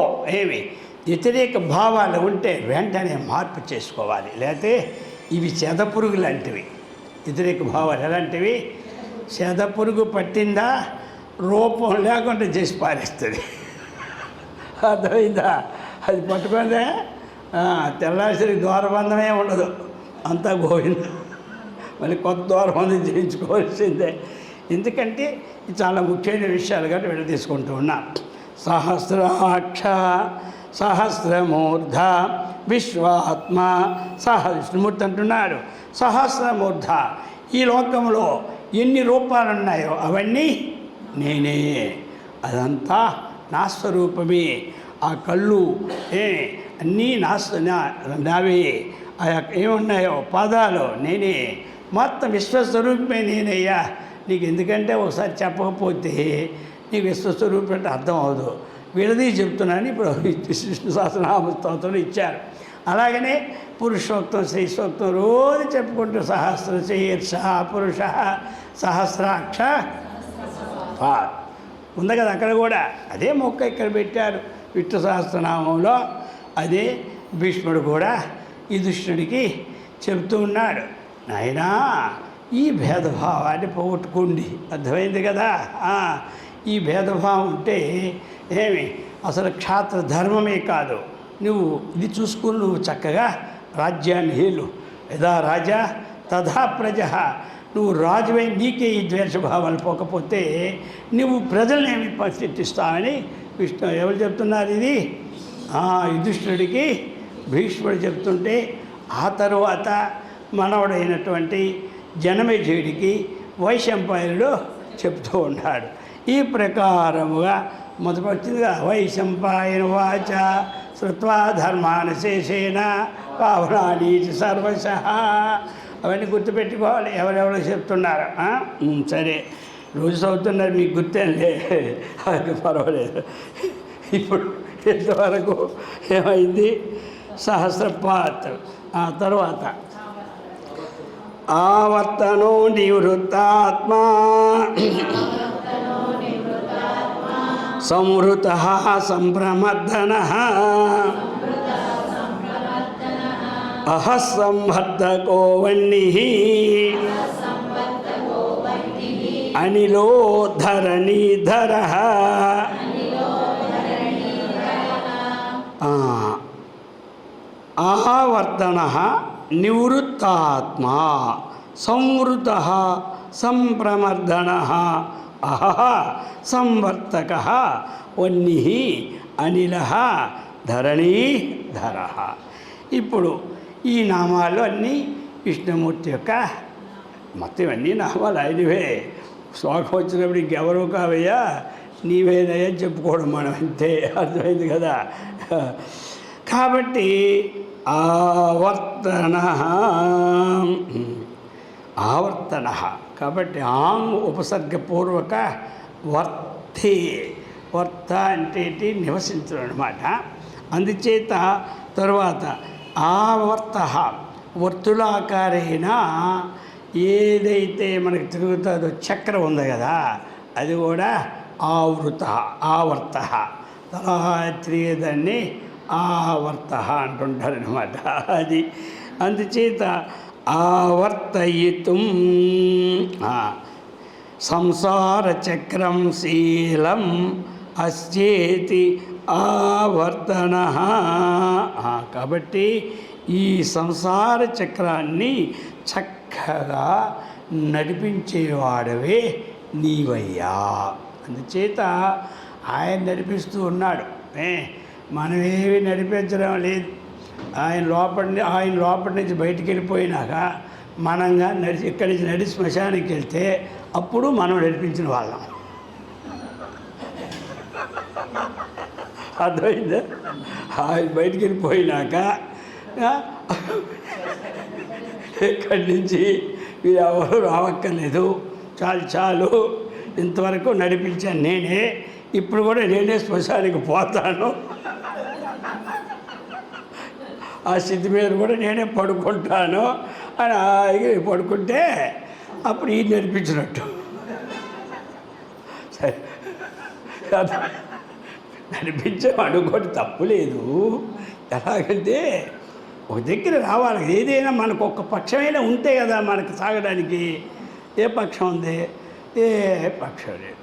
వ్యతిరేక భావాలు ఉంటే వెంటనే మార్పు చేసుకోవాలి. లేకపోతే ఇవి చెదపురుగు లాంటివి. వ్యతిరేక భావాలు ఎలాంటివి? చెదపురుగు పట్టిందా రూపం లేకుండా చేసి పారేస్తుంది. అర్థమైందా? అది పట్టుకుందే తెల్లాసరికి ద్వారబంధమే ఉండదు, అంతా గోవింద. మళ్ళీ కొత్త ద్వారబంధం చేయించుకోవాల్సిందే. ఎందుకంటే ఇది చాలా ముఖ్యమైన విషయాలు కాబట్టి వెళ్ళి తీసుకుంటూ ఉన్నా. సహస్రాక్ష సహస్రమూర్ధ విశ్వాత్మ విష్ణుమూర్తి అంటున్నాడు. సహస్రమూర్ధ, ఈ లోకంలో ఎన్ని రూపాలు ఉన్నాయో అవన్నీ నేనే, అదంతా నా స్వరూపమే. ఆ కళ్ళు అన్నీ నావే, ఆ ఏమున్నాయో పాదాలు నేనే, మొత్తం విశ్వస్వరూపమే నేనయ్యా. నీకు ఎందుకంటే ఒకసారి చెప్పకపోతే నీకు విశ్వస్వరూపం అంటే అర్థం అవదు. విడదీ చెప్తున్నాను. ఇప్పుడు విష్ణు సహస్రనామ స్తోత్రం ఇచ్చారు. అలాగనే పురుషోక్తం శ్రీసూక్తం రోజు చెప్పుకుంటూ సహస్ర శీర్ష పురుష సహస్రాక్ష ఉంది కదా, అక్కడ కూడా అదే మొక్క ఇక్కడ పెట్టారు విష్ణు సహస్రనామంలో. అదే భీష్ముడు కూడా యుధిష్ఠుడికి చెబుతూ ఉన్నాడు, నాయనా ఈ భేదభావాన్ని పోగొట్టుకోండి. అర్థమైంది కదా? ఈ భేదభావం ఉంటే అసలు క్షాత్ర ధర్మమే కాదు. నువ్వు ఇది చూసుకుని నువ్వు చక్కగా రాజ్యాన్ని హేలు. యథా రాజా తథా ప్రజ. నువ్వు రాజువై నీకే ఈ ద్వేషభావాలు పోకపోతే నువ్వు ప్రజల్ని ఏమి పరిస్థితిస్తావని విష్ణు ఎవరు చెప్తున్నారు? ఇది యుధిష్ఠుడికి భీష్ముడు చెప్తుంటే ఆ తరువాత మనవడైనటువంటి జనమేజయుడికి వైశంపాయనుడు చెప్తూ ఉన్నాడు. ఈ ప్రకారముగా మొదటి వచ్చిందిగా వైశంపాయన వాచ శ్రుత్వా ధర్మాన శేషేన పావనాని సర్వశః. అవన్నీ గుర్తుపెట్టుకోవాలి ఎవరెవరో చెప్తున్నారు. సరే రోజు చదువుతున్నారు, మీకు గుర్తేలే, అది పర్వాలేదు. ఇప్పుడు ఇంతవరకు ఏమైంది? సహస్రపాత్. ఆ తర్వాత ఆవర్తనో నివృత్తాత్మా సంవృతః సంభ్రమర్ధనః అహస్సంవర్ధకో వన్నిః అనిలో ధరణీధరః. ఆవర్తనః నివృత్తాత్మ సంవృత సంప్రమర్దన అహ సంవర్తక వన్ని అనిల ధరణీధర. ఇప్పుడు ఈ నామాలు అన్నీ విష్ణుమూర్తి యొక్క మొత్తం అన్నీ నామాలు ఆయనవే. శ్లోకం వచ్చినప్పుడు ఇంకెవరూ కావయ్యా, నీవేనయ్యా చెప్పుకోవడం మనం అంతే. అర్థమైంది కదా. కాబట్టి ఆవర్తన కాబట్టి ఆం ఉపసర్గపూర్వక వర్తే. వర్త అంటే నివసించడం అనమాట. అందుచేత తరువాత ఆవర్త వర్తులాకారైన ఏదైతే మనకి తిరుగుతుందో చక్రం ఉంది కదా, అది కూడా ఆవృత ఆవర్త. తలా తిరిగేదాన్ని ఆవర్త అంటుంటారనమాట. అది అందుచేత ఆవర్తయితుం సంసార చక్రం శీలం అస్యేతి ఆవర్తన. కాబట్టి ఈ సంసార చక్రాన్ని చక్కగా నడిపించేవాడవే నీవయ్యా. అందుచేత ఆయన నడిపిస్తూ ఉన్నాడు. మనమేమి నడిపించడం లేదు. ఆయన లోపటి నుంచి బయటికి వెళ్ళిపోయినాక మనంగా ఇక్కడి నుంచి నడిచి శ్మశానికి వెళ్తే అప్పుడు మనం నడిపించిన వాళ్ళం. అర్థమైందా? ఆయన బయటికి వెళ్ళిపోయినాక ఇక్కడి నుంచి మీరు ఎవరు రావక్కర్లేదు, చాలు ఇంతవరకు నడిపించాను నేనే, ఇప్పుడు కూడా నేనే శ్మశానికి పోతాను, ఆ స్థితి మీద కూడా నేనే పడుకుంటాను అని హాయిగా పడుకుంటే అప్పుడు ఈ నడిపించినట్టు. సరే, నడిపించేవాడు కూడా తప్పు లేదు. ఎలాగంటే ఒక దగ్గర రావాలి. ఏదైనా మనకు ఒక్క పక్షమైనా ఉంటే కదా మనకు సాగడానికి. ఏ పక్షం ఉంది? ఏ పక్షం లేదు.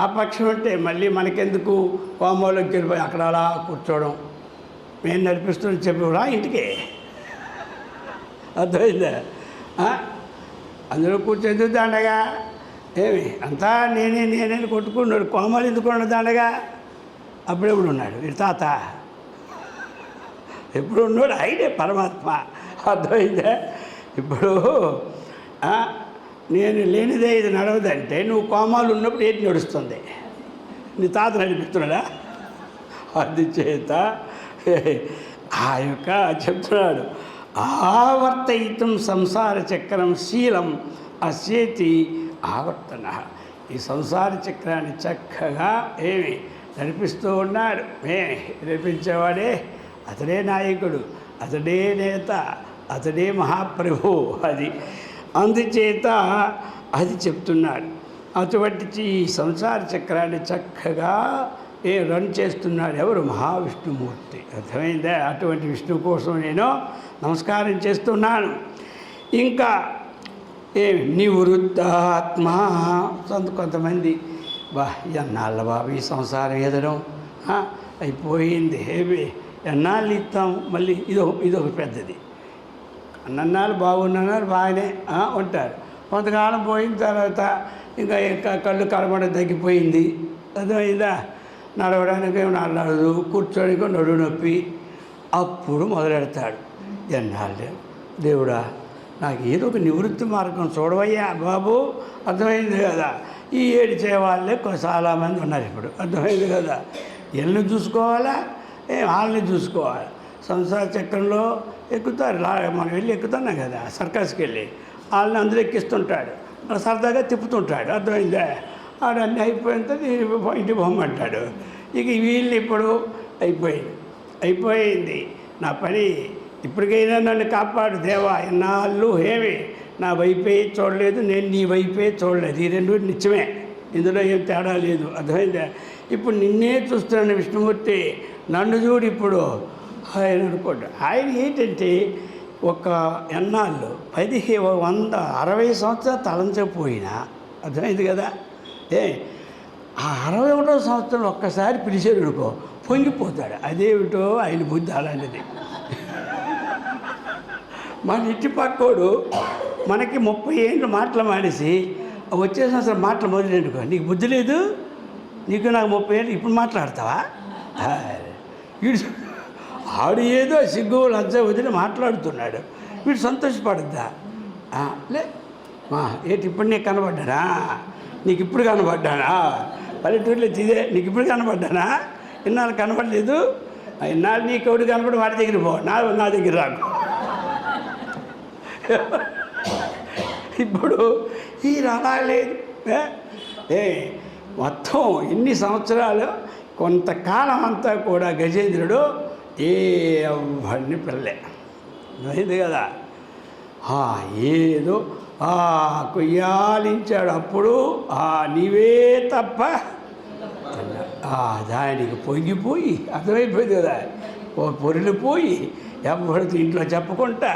ఆ పక్షం అంటే మళ్ళీ మనకెందుకు కోమలోకి వెళ్ళిపోయి అక్కడ అలా కూర్చోవడం. మేము నడిపిస్తున్న చెప్పిరా ఇంటికి. అర్థమైందా? అందులో కూర్చొని దండగా ఏమి అంతా నేనే కొట్టుకున్నాడు. కోమలు ఎందుకున్నాడు దండగా? అప్పుడెప్పుడు ఉన్నాడు వీడి తాత, ఎప్పుడు ఉన్నాడు ఆయనే పరమాత్మ. అర్థమైందా? ఇప్పుడు నేను లేనిదే ఇది నడవదంటే నువ్వు కోమాలు ఉన్నప్పుడు ఏంటి నడుస్తుంది? నీ తాత నడిపిస్తున్నాడా? అందుచేత ఆ యొక్క చెప్తున్నాడు, ఆవర్తయితం సంసార చక్రం శీలం అస్యేతి ఆవర్తన. ఈ సంసార చక్రాన్ని చక్కగా ఏమి నడిపిస్తూ ఉన్నాడు. నడిపించేవాడే అతడే నాయకుడు, అతడే నేత, అతడే మహాప్రభు. అది అందుచేత అది చెప్తున్నాడు. అటువంటి ఈ సంసార చక్రాన్ని చక్కగా రన్ చేస్తున్నాడు ఎవరు? మహావిష్ణుమూర్తి. అర్థమైందా? అటువంటి విష్ణు కోసం నేను నమస్కారం చేస్తున్నాను. ఇంకా నివృత్తాత్మ. కొంతమంది ఎన్నాళ్ళ బాబు ఈ సంసారం ఎదడం అయిపోయింది, ఎన్నాళ్ళు ఇస్తాం, మళ్ళీ ఇదొక పెద్దది. అన్నన్నాళ్ళు బాగున్నారు, బాగానే ఉంటారు. కొంతకాలం పోయిన తర్వాత ఇంకా కళ్ళు కలపడం తగ్గిపోయింది. అర్థమైందా? నడవడానికి నడదు, కూర్చోడానికి నడువు నొప్పి. అప్పుడు మొదలెడతాడు, ఎన్నాళ్ళు దేవుడా నాకు ఏదో ఒక నివృత్తి మార్గం చూడవయ్యా బాబు. అర్థమైంది కదా? ఈ ఏడిచే వాళ్ళే చాలామంది ఉన్నారు ఇప్పుడు. అర్థమైంది కదా? ఎల్ని చూసుకోవాలా, వాళ్ళని చూసుకోవాలి. సంసార చక్రంలో ఎక్కుతారు. మనం వెళ్ళి ఎక్కుతున్నాం కదా సర్కస్కి వెళ్ళి, వాళ్ళని అందరూ ఎక్కిస్తుంటాడు, అలా సరదాగా తిప్పుతుంటాడు. అర్థమైందా? ఆడన్నీ అయిపోయిన తర్వాత ఇంటి బొమ్మంటాడు. ఇక వీళ్ళు ఇప్పుడు అయిపోయింది నా పని, ఇప్పటికైనా నన్ను కాపాడు దేవా. ఎన్నాళ్ళు నా వైపే చూడలేదు, నేను నీ వైపే చూడలేదు. ఈ రెండు నిత్యమే, ఇందులో ఏం తేడా లేదు. అర్థమైందా? ఇప్పుడు నిన్నే చూస్తున్నాను విష్ణుమూర్తి, నన్ను చూడు ఇప్పుడు ఆయన అనుకోండి. ఆయన ఏంటంటే ఒక ఎన్నాళ్ళు 160 సంవత్సరాలు తలంచకపోయినా, అర్థమైంది కదా? ఆ 61వ సంవత్సరం ఒక్కసారి పిలిచారు అనుకో పొంగిపోతాడు. అదేమిటో ఆయన బుద్ధి అలాంటిది. మన ఇంటి పక్కోడు మనకి 30 ఏళ్ళు మాటలు మానేసి వచ్చే సంవత్సరం మాటలు మొదలెట్టుకో, నీకు బుద్ధి లేదు, నీకు నాకు 30 ఏళ్ళు ఇప్పుడు మాట్లాడతావా? వీడు ఆడు ఏదో సిగ్గు లజ్జ వదిలి మాట్లాడుతున్నాడు, వీడు సంతోషపడద్దా? లే ఏంటి ఇప్పుడు నీకు కనబడ్డానా, నీకు ఇప్పుడు కనబడ్డానా, పల్లెటూరులో ఇదే నీకు ఇప్పుడు కనబడ్డానా, ఇన్నాళ్ళు కనబడలేదు, ఇన్నాళ్ళు నీకు ఎవడు కనబడి వాడి దగ్గర పో, నా దగ్గర రాకు. ఇప్పుడు ఈ రాలేదు మొత్తం ఎన్ని సంవత్సరాలు, కొంతకాలం అంతా కూడా గజేంద్రుడు ఎవరిని పిల్లలే అయింది కదా. ఏదో కొయ్యాలించాడు, అప్పుడు నీవే తప్ప దానికి పొంగిపోయి అర్థమైపోయింది కదా, పొరిలిపోయి ఎవరితో ఇంట్లో చెప్పకుండా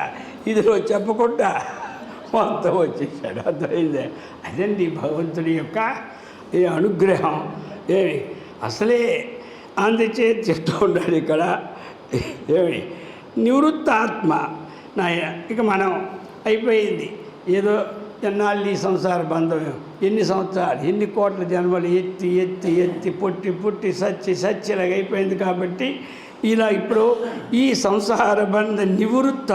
ఇదిలో చెప్పకుండా మొత్తం వచ్చేసాడు. అర్థమైందే, అదండి భగవంతుడి యొక్క ఈ అనుగ్రహం. అసలే అందుచే చెప్తూ ఉన్నాడు ఇక్కడ నివృత్తాత్మ నాయన. ఇక మనం అయిపోయింది, ఏదో ఎన్నాళ్ళు ఈ సంసార బంధం, ఎన్ని సంవత్సరాలు, ఎన్ని కోట్ల జన్మలు ఎత్తి ఎత్తి ఎత్తి పుట్టి పుట్టి సచ్చిలాగా అయిపోయింది. కాబట్టి ఇలా ఇప్పుడు ఈ సంసార బంధ నివృత్త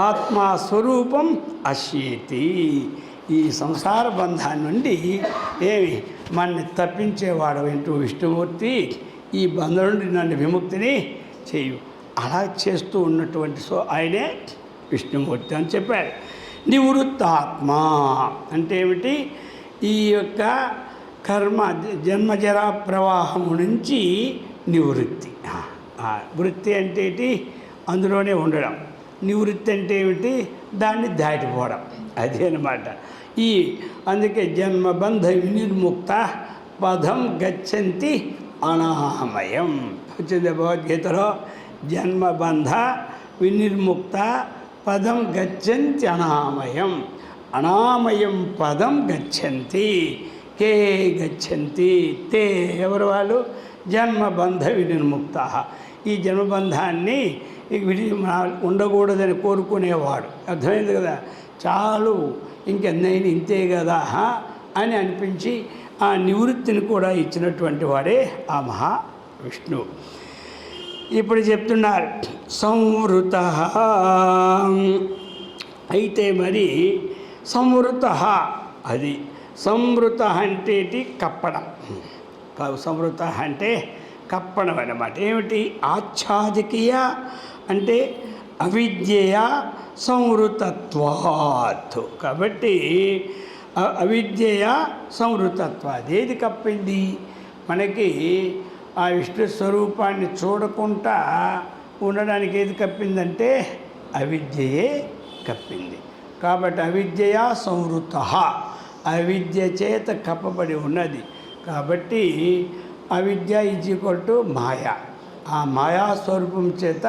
ఆత్మస్వరూపం అశ్యేతి. ఈ సంసార బంధాన్ని నుండి మనని తప్పించేవాడు ఏంటో విష్ణుమూర్తి, ఈ బంధం నుండి నన్ను విముక్తిని చేయు, అలా చేస్తూ ఉన్నటువంటి ఆయనే విష్ణుమూర్తి అని చెప్పారు. నివృత్తాత్మ అంటే ఏమిటి? ఈ యొక్క కర్మ జన్మజరా ప్రవాహము నుంచి నివృత్తి. వృత్తి అంటే ఏంటి? అందులోనే ఉండడం. నివృత్తి అంటే ఏమిటి? దాన్ని దాటిపోవడం. అదే అన్నమాట. అందుకే జన్మబంధ వినిర్ముక్త పదం గచ్చంతి అనామయం వచ్చింది భగవద్గీతలో. జన్మబంధ వినిర్ముక్త పదం గచ్చంతి అనామయం. అనామయం పదం గచ్చంతి. కే గచ్చంతి? తే ఎవరు వాళ్ళు? జన్మబంధ వినిర్ముక్త. ఈ జన్మబంధాన్ని ఉండకూడదని కోరుకునేవాడు. అర్థమైంది కదా, చాలు ఇంకెన్నైనా ఇంతే కదా అని అనిపించి ఆ నివృత్తిని కూడా ఇచ్చినటువంటి వాడే ఆ మహావిష్ణువు. ఇప్పుడు చెప్తున్నారు సంవృత. అయితే మరి సంవృత అది సంవృత అంటే కప్పడం. సంవృత అంటే కప్పడం అన్నమాట. ఏమిటి? ఆచ్ఛాదికీయ అంటే అవిద్యయ సంవృతత్వాత్. కాబట్టి అవిద్యయ సంవృతత్వాత్. ఏది కప్పింది మనకి? ఆ విష్ణు స్వరూపాన్ని చూడకుండా ఉండడానికి ఏది కప్పిందంటే అవిద్యయే కప్పింది. కాబట్టి అవిద్యయ సంవృత, అవిద్య చేత కప్పబడి ఉన్నది. కాబట్టి అవిద్య ఈజ్వల్ మాయ. ఆ మాయాస్వరూపం చేత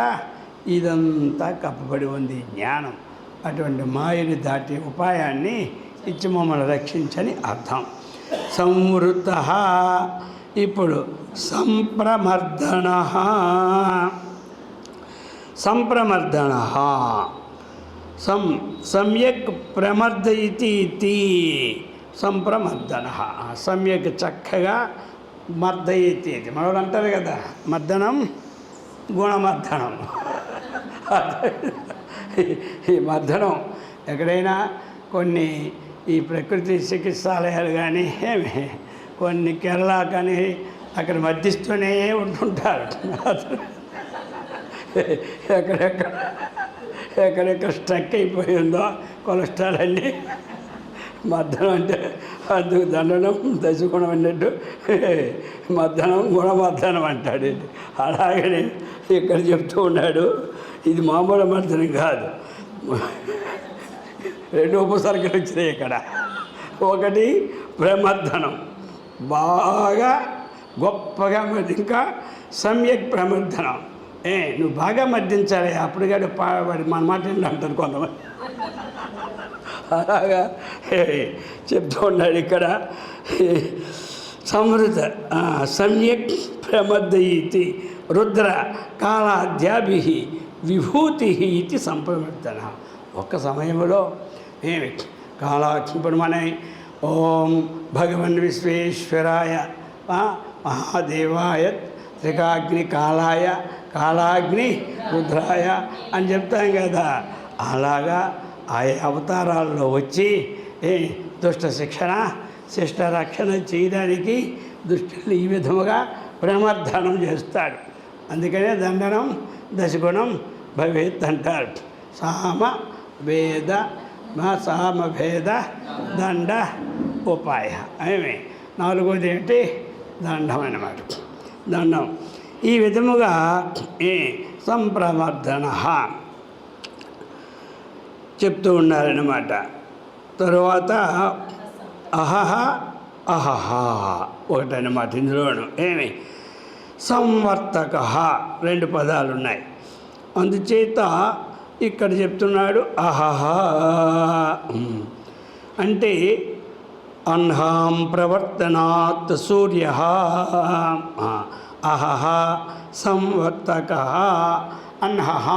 ఇదంతా కప్పబడి ఉంది జ్ఞానం. అటువంటి మాయని దాటే ఉపాయాన్ని ఇచ్చి మమ్మల్ని రక్షించని అర్థం. సంవృత. ఇప్పుడు సంప్రమర్దన. సంప్రమర్దన సమ్యక్ ప్రమర్దయితి. సంప్రమర్దన సమ్యక్ చక్కగా మర్దయితి. మనోడు అంటారు కదా, మర్దనం గుణమర్దనం. ఈ మర్దనం ఎక్కడైనా కొన్ని ఈ ప్రకృతి చికిత్సాలయాలు కానీ కొన్ని కేరళ కానీ అక్కడ మర్దిస్తూనే ఉంటుంటారు. ఎక్కడెక్కడ స్ట్రక్ అయిపోయిందో కొలెస్ట్రాల్ అన్నీ మర్దనం అంటే అందుకు దండనం దశగుణం అన్నట్టు మర్దనం గుణమర్దనం అంటాడు. అలాగనే ఇక్కడ చెప్తూ ఉన్నాడు, ఇది మామూలు మర్దనం కాదు. 2 ఉపసర్గలు వచ్చినాయి ఇక్కడ. ఒకటి ప్రమర్దనం, బాగా గొప్పగా ఇంకా సమ్యక్ ప్రమర్దనం. నువ్వు బాగా మర్దించాలి, అప్పుడు కాదు వాడి మన మాట అంటారు కొంతమంది. అలాగా చెప్తూ ఉన్నాడు ఇక్కడ. సంవృత సమ్యక్ ప్రమర్దయితి రుద్ర కాళాద్యాభి విభూతి ఇది సంప్రవర్తన. ఒక్క సమయంలో ఏమి ఇప్పుడు మన ఓం భగవన్ విశ్వేశ్వరాయ మహాదేవాయ త్రికాగ్ని కాలాయ కాలాగ్ని రుద్రాయ అని చెప్తాం కదా. అలాగా ఆయా అవతారాల్లో వచ్చి దుష్ట శిక్షణ శిష్ట రక్షణ చేయడానికి దుష్టుల్ని ఈ విధముగా ప్రమర్దనం చేస్తాడు. అందుకనే దండనం దశగుణం భవేత్ అంటారు. సామభేద దండ ఉపాయ. ఏమి నాలుగోది ఏంటి? దండం అన్నమాట. దండం ఈ విధముగా సంప్రమర్దన చెప్తూ ఉన్నారన్నమాట. తరువాత అహహ అహహ ఒకటన్నమాట. ఇందులోను ఏమి సంవర్తక 2 పదాలు ఉన్నాయి. అందుచేత ఇక్కడ చెప్తున్నాడు అహహ అంటే అన్హాం ప్రవర్తనాత్ సూర్య అహహ సంవర్తక. అన్హహ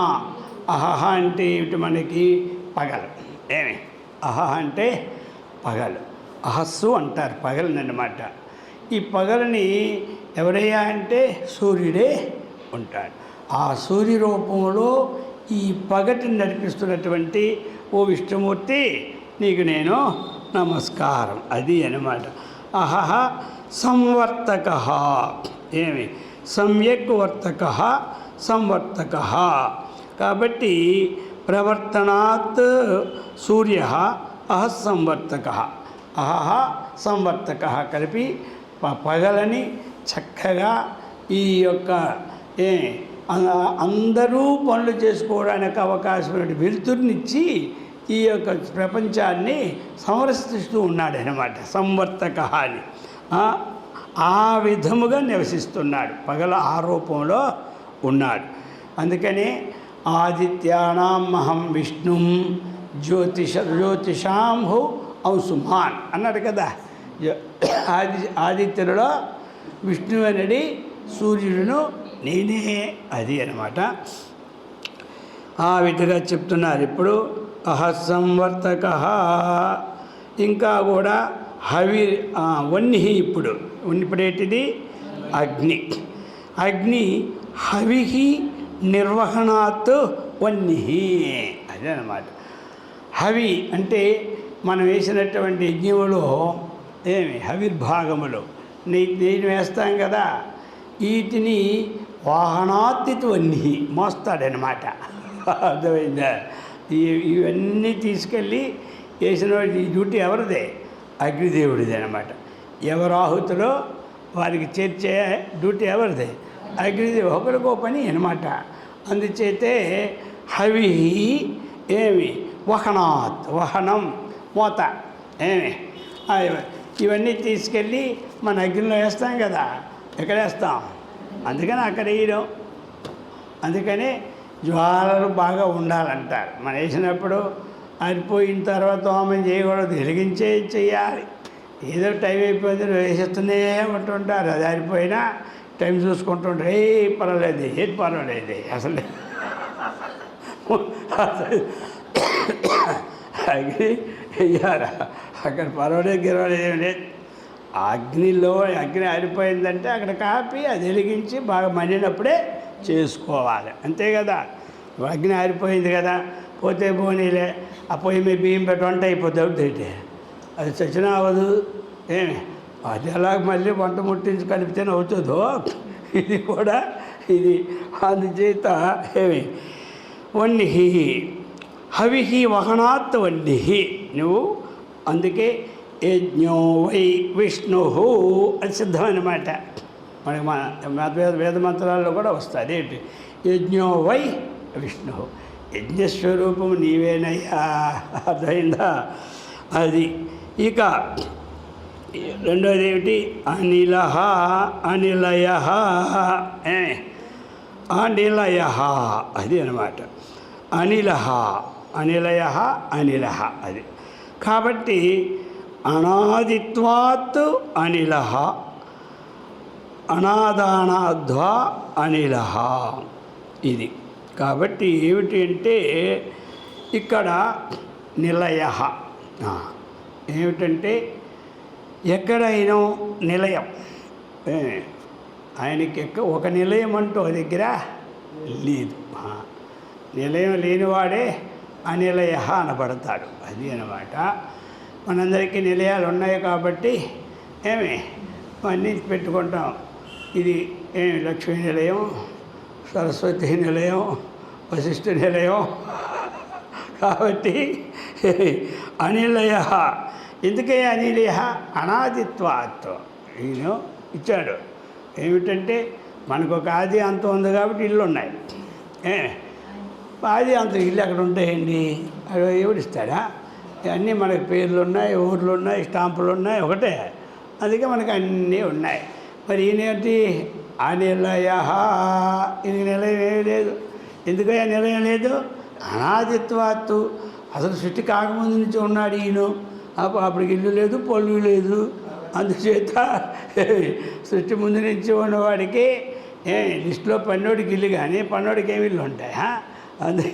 అహహ అంటే ఏమిటి? మనకి పగలు. ఏమి అహహ అంటే పగలు. అహస్సు అంటారు పగలనమాట. ఈ పగలని ఎవరయ్యా అంటే సూర్యుడే ఉంటాడు. ఆ సూర్య రూపంలో ఈ పగటిని నడిపిస్తున్నటువంటి ఓ విష్ణుమూర్తి నీకు నేను నమస్కారం. అది అన్నమాట. అహహ సంవర్తక. ఏమి సమ్యక్ వర్తక సంవర్తక. కాబట్టి ప్రవర్తనాత్ సూర్య అహ సంవర్తక అహహ సంవర్తక కలిపి పగలని చక్కగా ఈ యొక్క అందరూ పనులు చేసుకోవడానికి అవకాశమైన వెలుతురునిచ్చి ఈ యొక్క ప్రపంచాన్ని సంరక్షిస్తూ ఉన్నాడనమాట. సంవర్తక అని ఆ విధముగా నివసిస్తున్నాడు. పగల ఆ రూపంలో ఉన్నాడు. అందుకనే ఆదిత్యానాం మహం విష్ణుం జ్యోతిషాంహు అంశుమాన్ అన్నాడు కదా. ఆదిత్యులలో విష్ణువు అనేది సూర్యుడును నేనే. అది అన్నమాట. ఆ విధంగా చెప్తున్నారు. ఇప్పుడు అహస్సంవర్తక. ఇంకా కూడా వన్హి. ఇప్పుడేటిది అగ్ని. అగ్ని హవిహి నిర్వహణాత్ వన్హి. అదే అన్నమాట. హవి అంటే మనం వేసినటువంటి యజ్ఞములో హవిర్భాగములో నెయ్యి వేస్తాం కదా. వీటిని వాహనాత్వన్ని మోస్తాడనమాట. అర్థమైందా? ఇవన్నీ తీసుకెళ్ళి వేసిన ఈ డ్యూటీ ఎవరిదే? అగ్నిదేవుడిది అనమాట. ఎవరు ఆహుతులో వారికి చేర్చే డ్యూటీ ఎవరిదే? అగ్నిదేవి. ఒకరికో పని అనమాట. అందుచేతే హవి వహనం మోత ఇవన్నీ తీసుకెళ్ళి మన అగ్నిలో వేస్తాం కదా. ఎక్కడ వేస్తాం? అందుకని అక్కడ వేయడం. అందుకని జ్వాలలు బాగా ఉండాలంటారు. మనం వేసినప్పుడు ఆరిపోయిన తర్వాత హోమం చేయకూడదు, చెయ్యాలి. ఏదో టైం అయిపోయింది వేసేస్తూనే ఉంటుంటారు. అది ఆరిపోయినా టైం చూసుకుంటుంటారు. పర్వాలేదు, ఏది పర్వాలేదు అసలు అగ్ని వెయ్యారా? అక్కడ పర్వాలేదు గిరవలేదు ఏమి లేదు. అగ్ని ఆరిపోయిందంటే అక్కడ కాపి అది వెలిగించి బాగా మండినప్పుడే చేసుకోవాలి. అంతే కదా. అగ్ని ఆరిపోయింది కదా, పోతే పోనీలే, ఆ పొయ్యి మీద బియ్యం పెట్టి వంట అయిపోతుంది. అవుతుంది, అది చచ్చినా అవ్వదు. అది ఎలాగ మళ్ళీ వంట ముట్టించి కలిపితేనే అవుతుందో ఇది కూడా. ఇది అందుచేత వన్హి హవిహి వహనాత్ వన్హి. నువ్వు అందుకే యజ్ఞో వై విష్ణు అది సిద్ధమన్నమాట. మనకి మన వేద మంత్రాల్లో కూడా వస్తుంది. ఏంటి? యజ్ఞో వై విష్ణు. యజ్ఞస్వరూపం నీవేనయ్యా. అర్థమైందా? అది. ఇక రెండోది ఏమిటి? అనిల అనిలయ అనిలయ. అది అన్నమాట. అనిలయ అనిల. అది కాబట్టి అనాదిత్వాత్ అనిల అనాదానాద్వా అనిల. ఇది కాబట్టి ఏమిటి అంటే ఇక్కడ నిలయ ఏమిటంటే ఎక్కడైనా నిలయం, ఆయనకి ఒక నిలయం అంటూ దగ్గర లేదు. నిలయం లేనివాడే అనిలయ అనబడతాడు. అది అన్నమాట. మనందరికీ నిలయాలు ఉన్నాయి కాబట్టి అన్నీ పెట్టుకుంటాం. ఇది లక్ష్మీ నిలయం, సరస్వతి నిలయం, వశిష్ఠ నిలయం. కాబట్టి అనిలయ. ఎందుకే అనిలయ? అనాదిత్వాత్. ఈయన ఇచ్చాడు. ఏమిటంటే మనకు ఒక ఆది అంతం ఉంది కాబట్టి ఇల్లు ఉన్నాయి. ఆది అంతం ఇల్లు ఎక్కడ ఉంటాయండి? అవి ఎవరిస్తాడా? అన్నీ మనకి పేర్లు ఉన్నాయి, ఊర్లు ఉన్నాయి, స్టాంపులు ఉన్నాయి, ఒకటే. అందుకే మనకు అన్నీ ఉన్నాయి. మరి ఈయనేంటి? అనిలయ. ఇది నిలయం ఏమీ లేదు. ఎందుకయ్యా నిలయం లేదు? అనాదిత్వాత్తు. అసలు సృష్టి కాకముందు నుంచి ఉన్నాడు ఈయన. అప్పటికి ఇల్లు లేదు, పొల్లు లేదు. అందుచేత సృష్టి ముందు నుంచి ఉన్నవాడికి లిస్టులో పన్నోడికి ఇల్లు, కానీ పన్నోడికి ఏమి ఇల్లు ఉంటాయా? అందు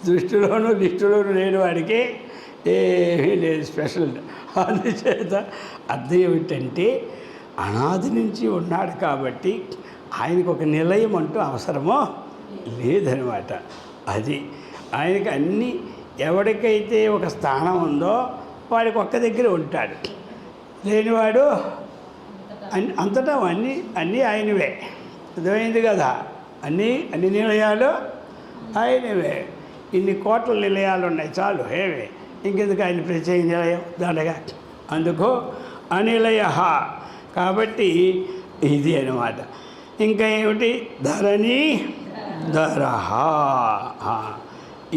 దృష్టిలోనూ లిస్టులోనూ లేని వాడికి ఏమీ లేదు స్పెషల్. అందుచేత అర్థం ఏమిటంటే అనాది నుంచి ఉన్నాడు కాబట్టి ఆయనకు ఒక నిలయం అంటూ అవసరమో లేదనమాట. అది ఆయనకి అన్నీ, ఎవరికైతే ఒక స్థానం ఉందో వాడికి ఒక్క దగ్గర ఉంటాడు. లేనివాడు అంతటా అన్నీ ఆయనవే. అర్థమైంది కదా? అన్ని నిలయాలు ఆయనవే. ఇన్ని కోట్ల నిలయాలు ఉన్నాయి, చాలు. ఇంకెందుకు ఆయన ప్రత్యేక నిలయం దండగా? అందుకు అనిలయ. కాబట్టి ఇది అన్నమాట. ఇంకా ఏమిటి? ధరణి ధరహ.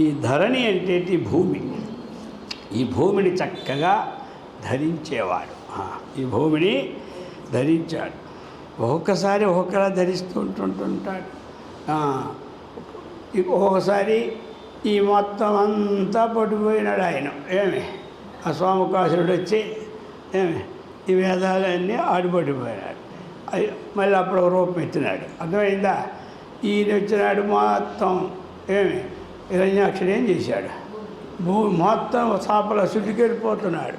ఈ ధరణి అంటే భూమి. ఈ భూమిని చక్కగా ధరించేవాడు. ఈ భూమిని ధరించాడు. ఒక్కొక్కసారి ఒక్కొక్కలా ధరిస్తూ ఉంటుంటాడు. ఒక్కొక్కసారి ఈ మొత్తం అంతా పట్టుకుపోయినాడు ఆయన. ఆ స్వామికాసురుడు వచ్చి ఈ వేదాలన్నీ ఆడిపడిపోయినాడు. మళ్ళీ అప్పుడు రూపం ఎత్తినాడు. అర్థమైందా? ఈయన వచ్చినాడు మొత్తం హిరణ్యాక్షుడు ఏం చేశాడు? భూమి మొత్తం చాపల చుట్టుకెళ్ళిపోతున్నాడు.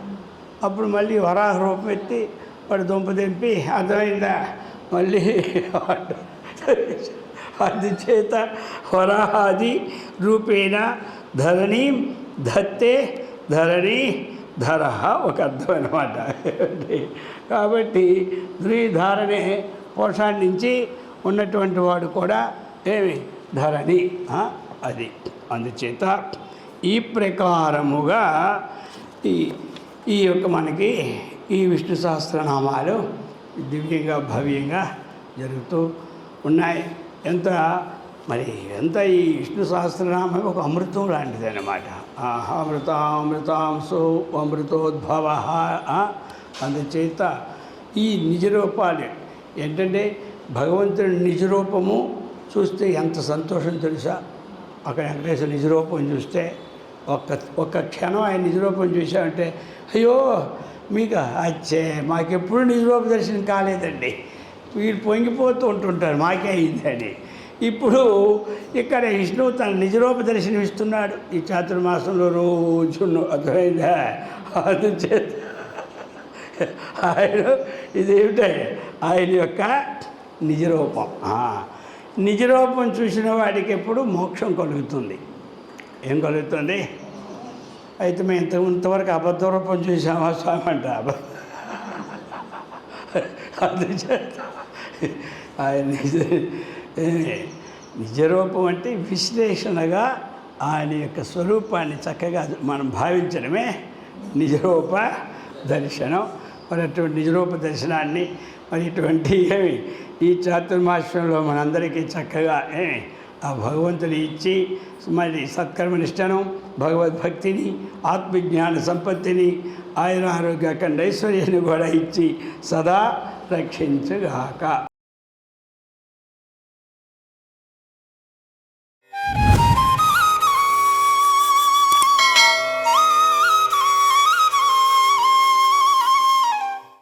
అప్పుడు మళ్ళీ వరాహ రూపం ఎత్తి వాడు దుంప దింపి, అర్థమైందా? మళ్ళీ అందుచేత వరాహాది రూపేణ ధరణి ధత్తే ధరణి ధరహ ఒక అర్థం అన్నమాట. కాబట్టి ధరణి పోషాన్ని నుంచి ఉన్నటువంటి వాడు కూడా ధరణి. అది అందుచేత ఈ ప్రకారముగా ఈ యొక్క మనకి ఈ విష్ణు సహస్రనామాలు దివ్యంగా భవ్యంగా జరుగుతూ ఉన్నాయి. ఎంత ఈ విష్ణు సహస్రనామం ఒక అమృతం లాంటిది అన్నమాట. అమృతాంశో అమృతోద్భవ. అందుచేత ఈ నిజరూపాలు ఏంటంటే భగవంతుడి నిజరూపము చూస్తే ఎంత సంతోషం తెలుసా? అక్కడ వెంకటేశ్వర నిజరూపం చూస్తే ఒక్క క్షణం ఆయన నిజరూపం చూసామంటే, అయ్యో మీకు అచ్చే మాకెప్పుడు నిజరూప దర్శనం కాలేదండి, వీళ్ళు పొంగిపోతూ ఉంటుంటారు మాకే అయిందని. ఇప్పుడు ఇక్కడ విష్ణువు తన నిజరూప దర్శనం ఇస్తున్నాడు ఈ చాతుర్మాసంలో రోజు. అర్థమైందా? అందుచేత ఆయన ఇదేమిటే ఆయన యొక్క నిజరూపం. నిజరూపం చూసిన వాడికి ఎప్పుడు మోక్షం కలుగుతుంది. ఏం కలుగుతుంది? అయితే మేము ఇంతవరకు అబద్ధ రూపం చూసామా స్వామి అంట. అందుచేత ఆయన నిజరూపం అంటే విశ్లేషణగా ఆయన యొక్క స్వరూపాన్ని చక్కగా మనం భావించడమే నిజరూప దర్శనం. మరి అటువంటి నిజరూప దర్శనాన్ని మరి ఇటువంటి ఈ చాతుర్మాసంలో మనందరికీ చక్కగా ఆ భగవంతుని ఇచ్చి మరి సత్కర్మనిష్టను, భగవద్భక్తిని, ఆత్మజ్ఞాన సంపత్తిని, ఆయుర ఆరోగ్య ఖండైశ్వర్యాన్ని కూడా ఇచ్చి సదా రక్షించుగాక.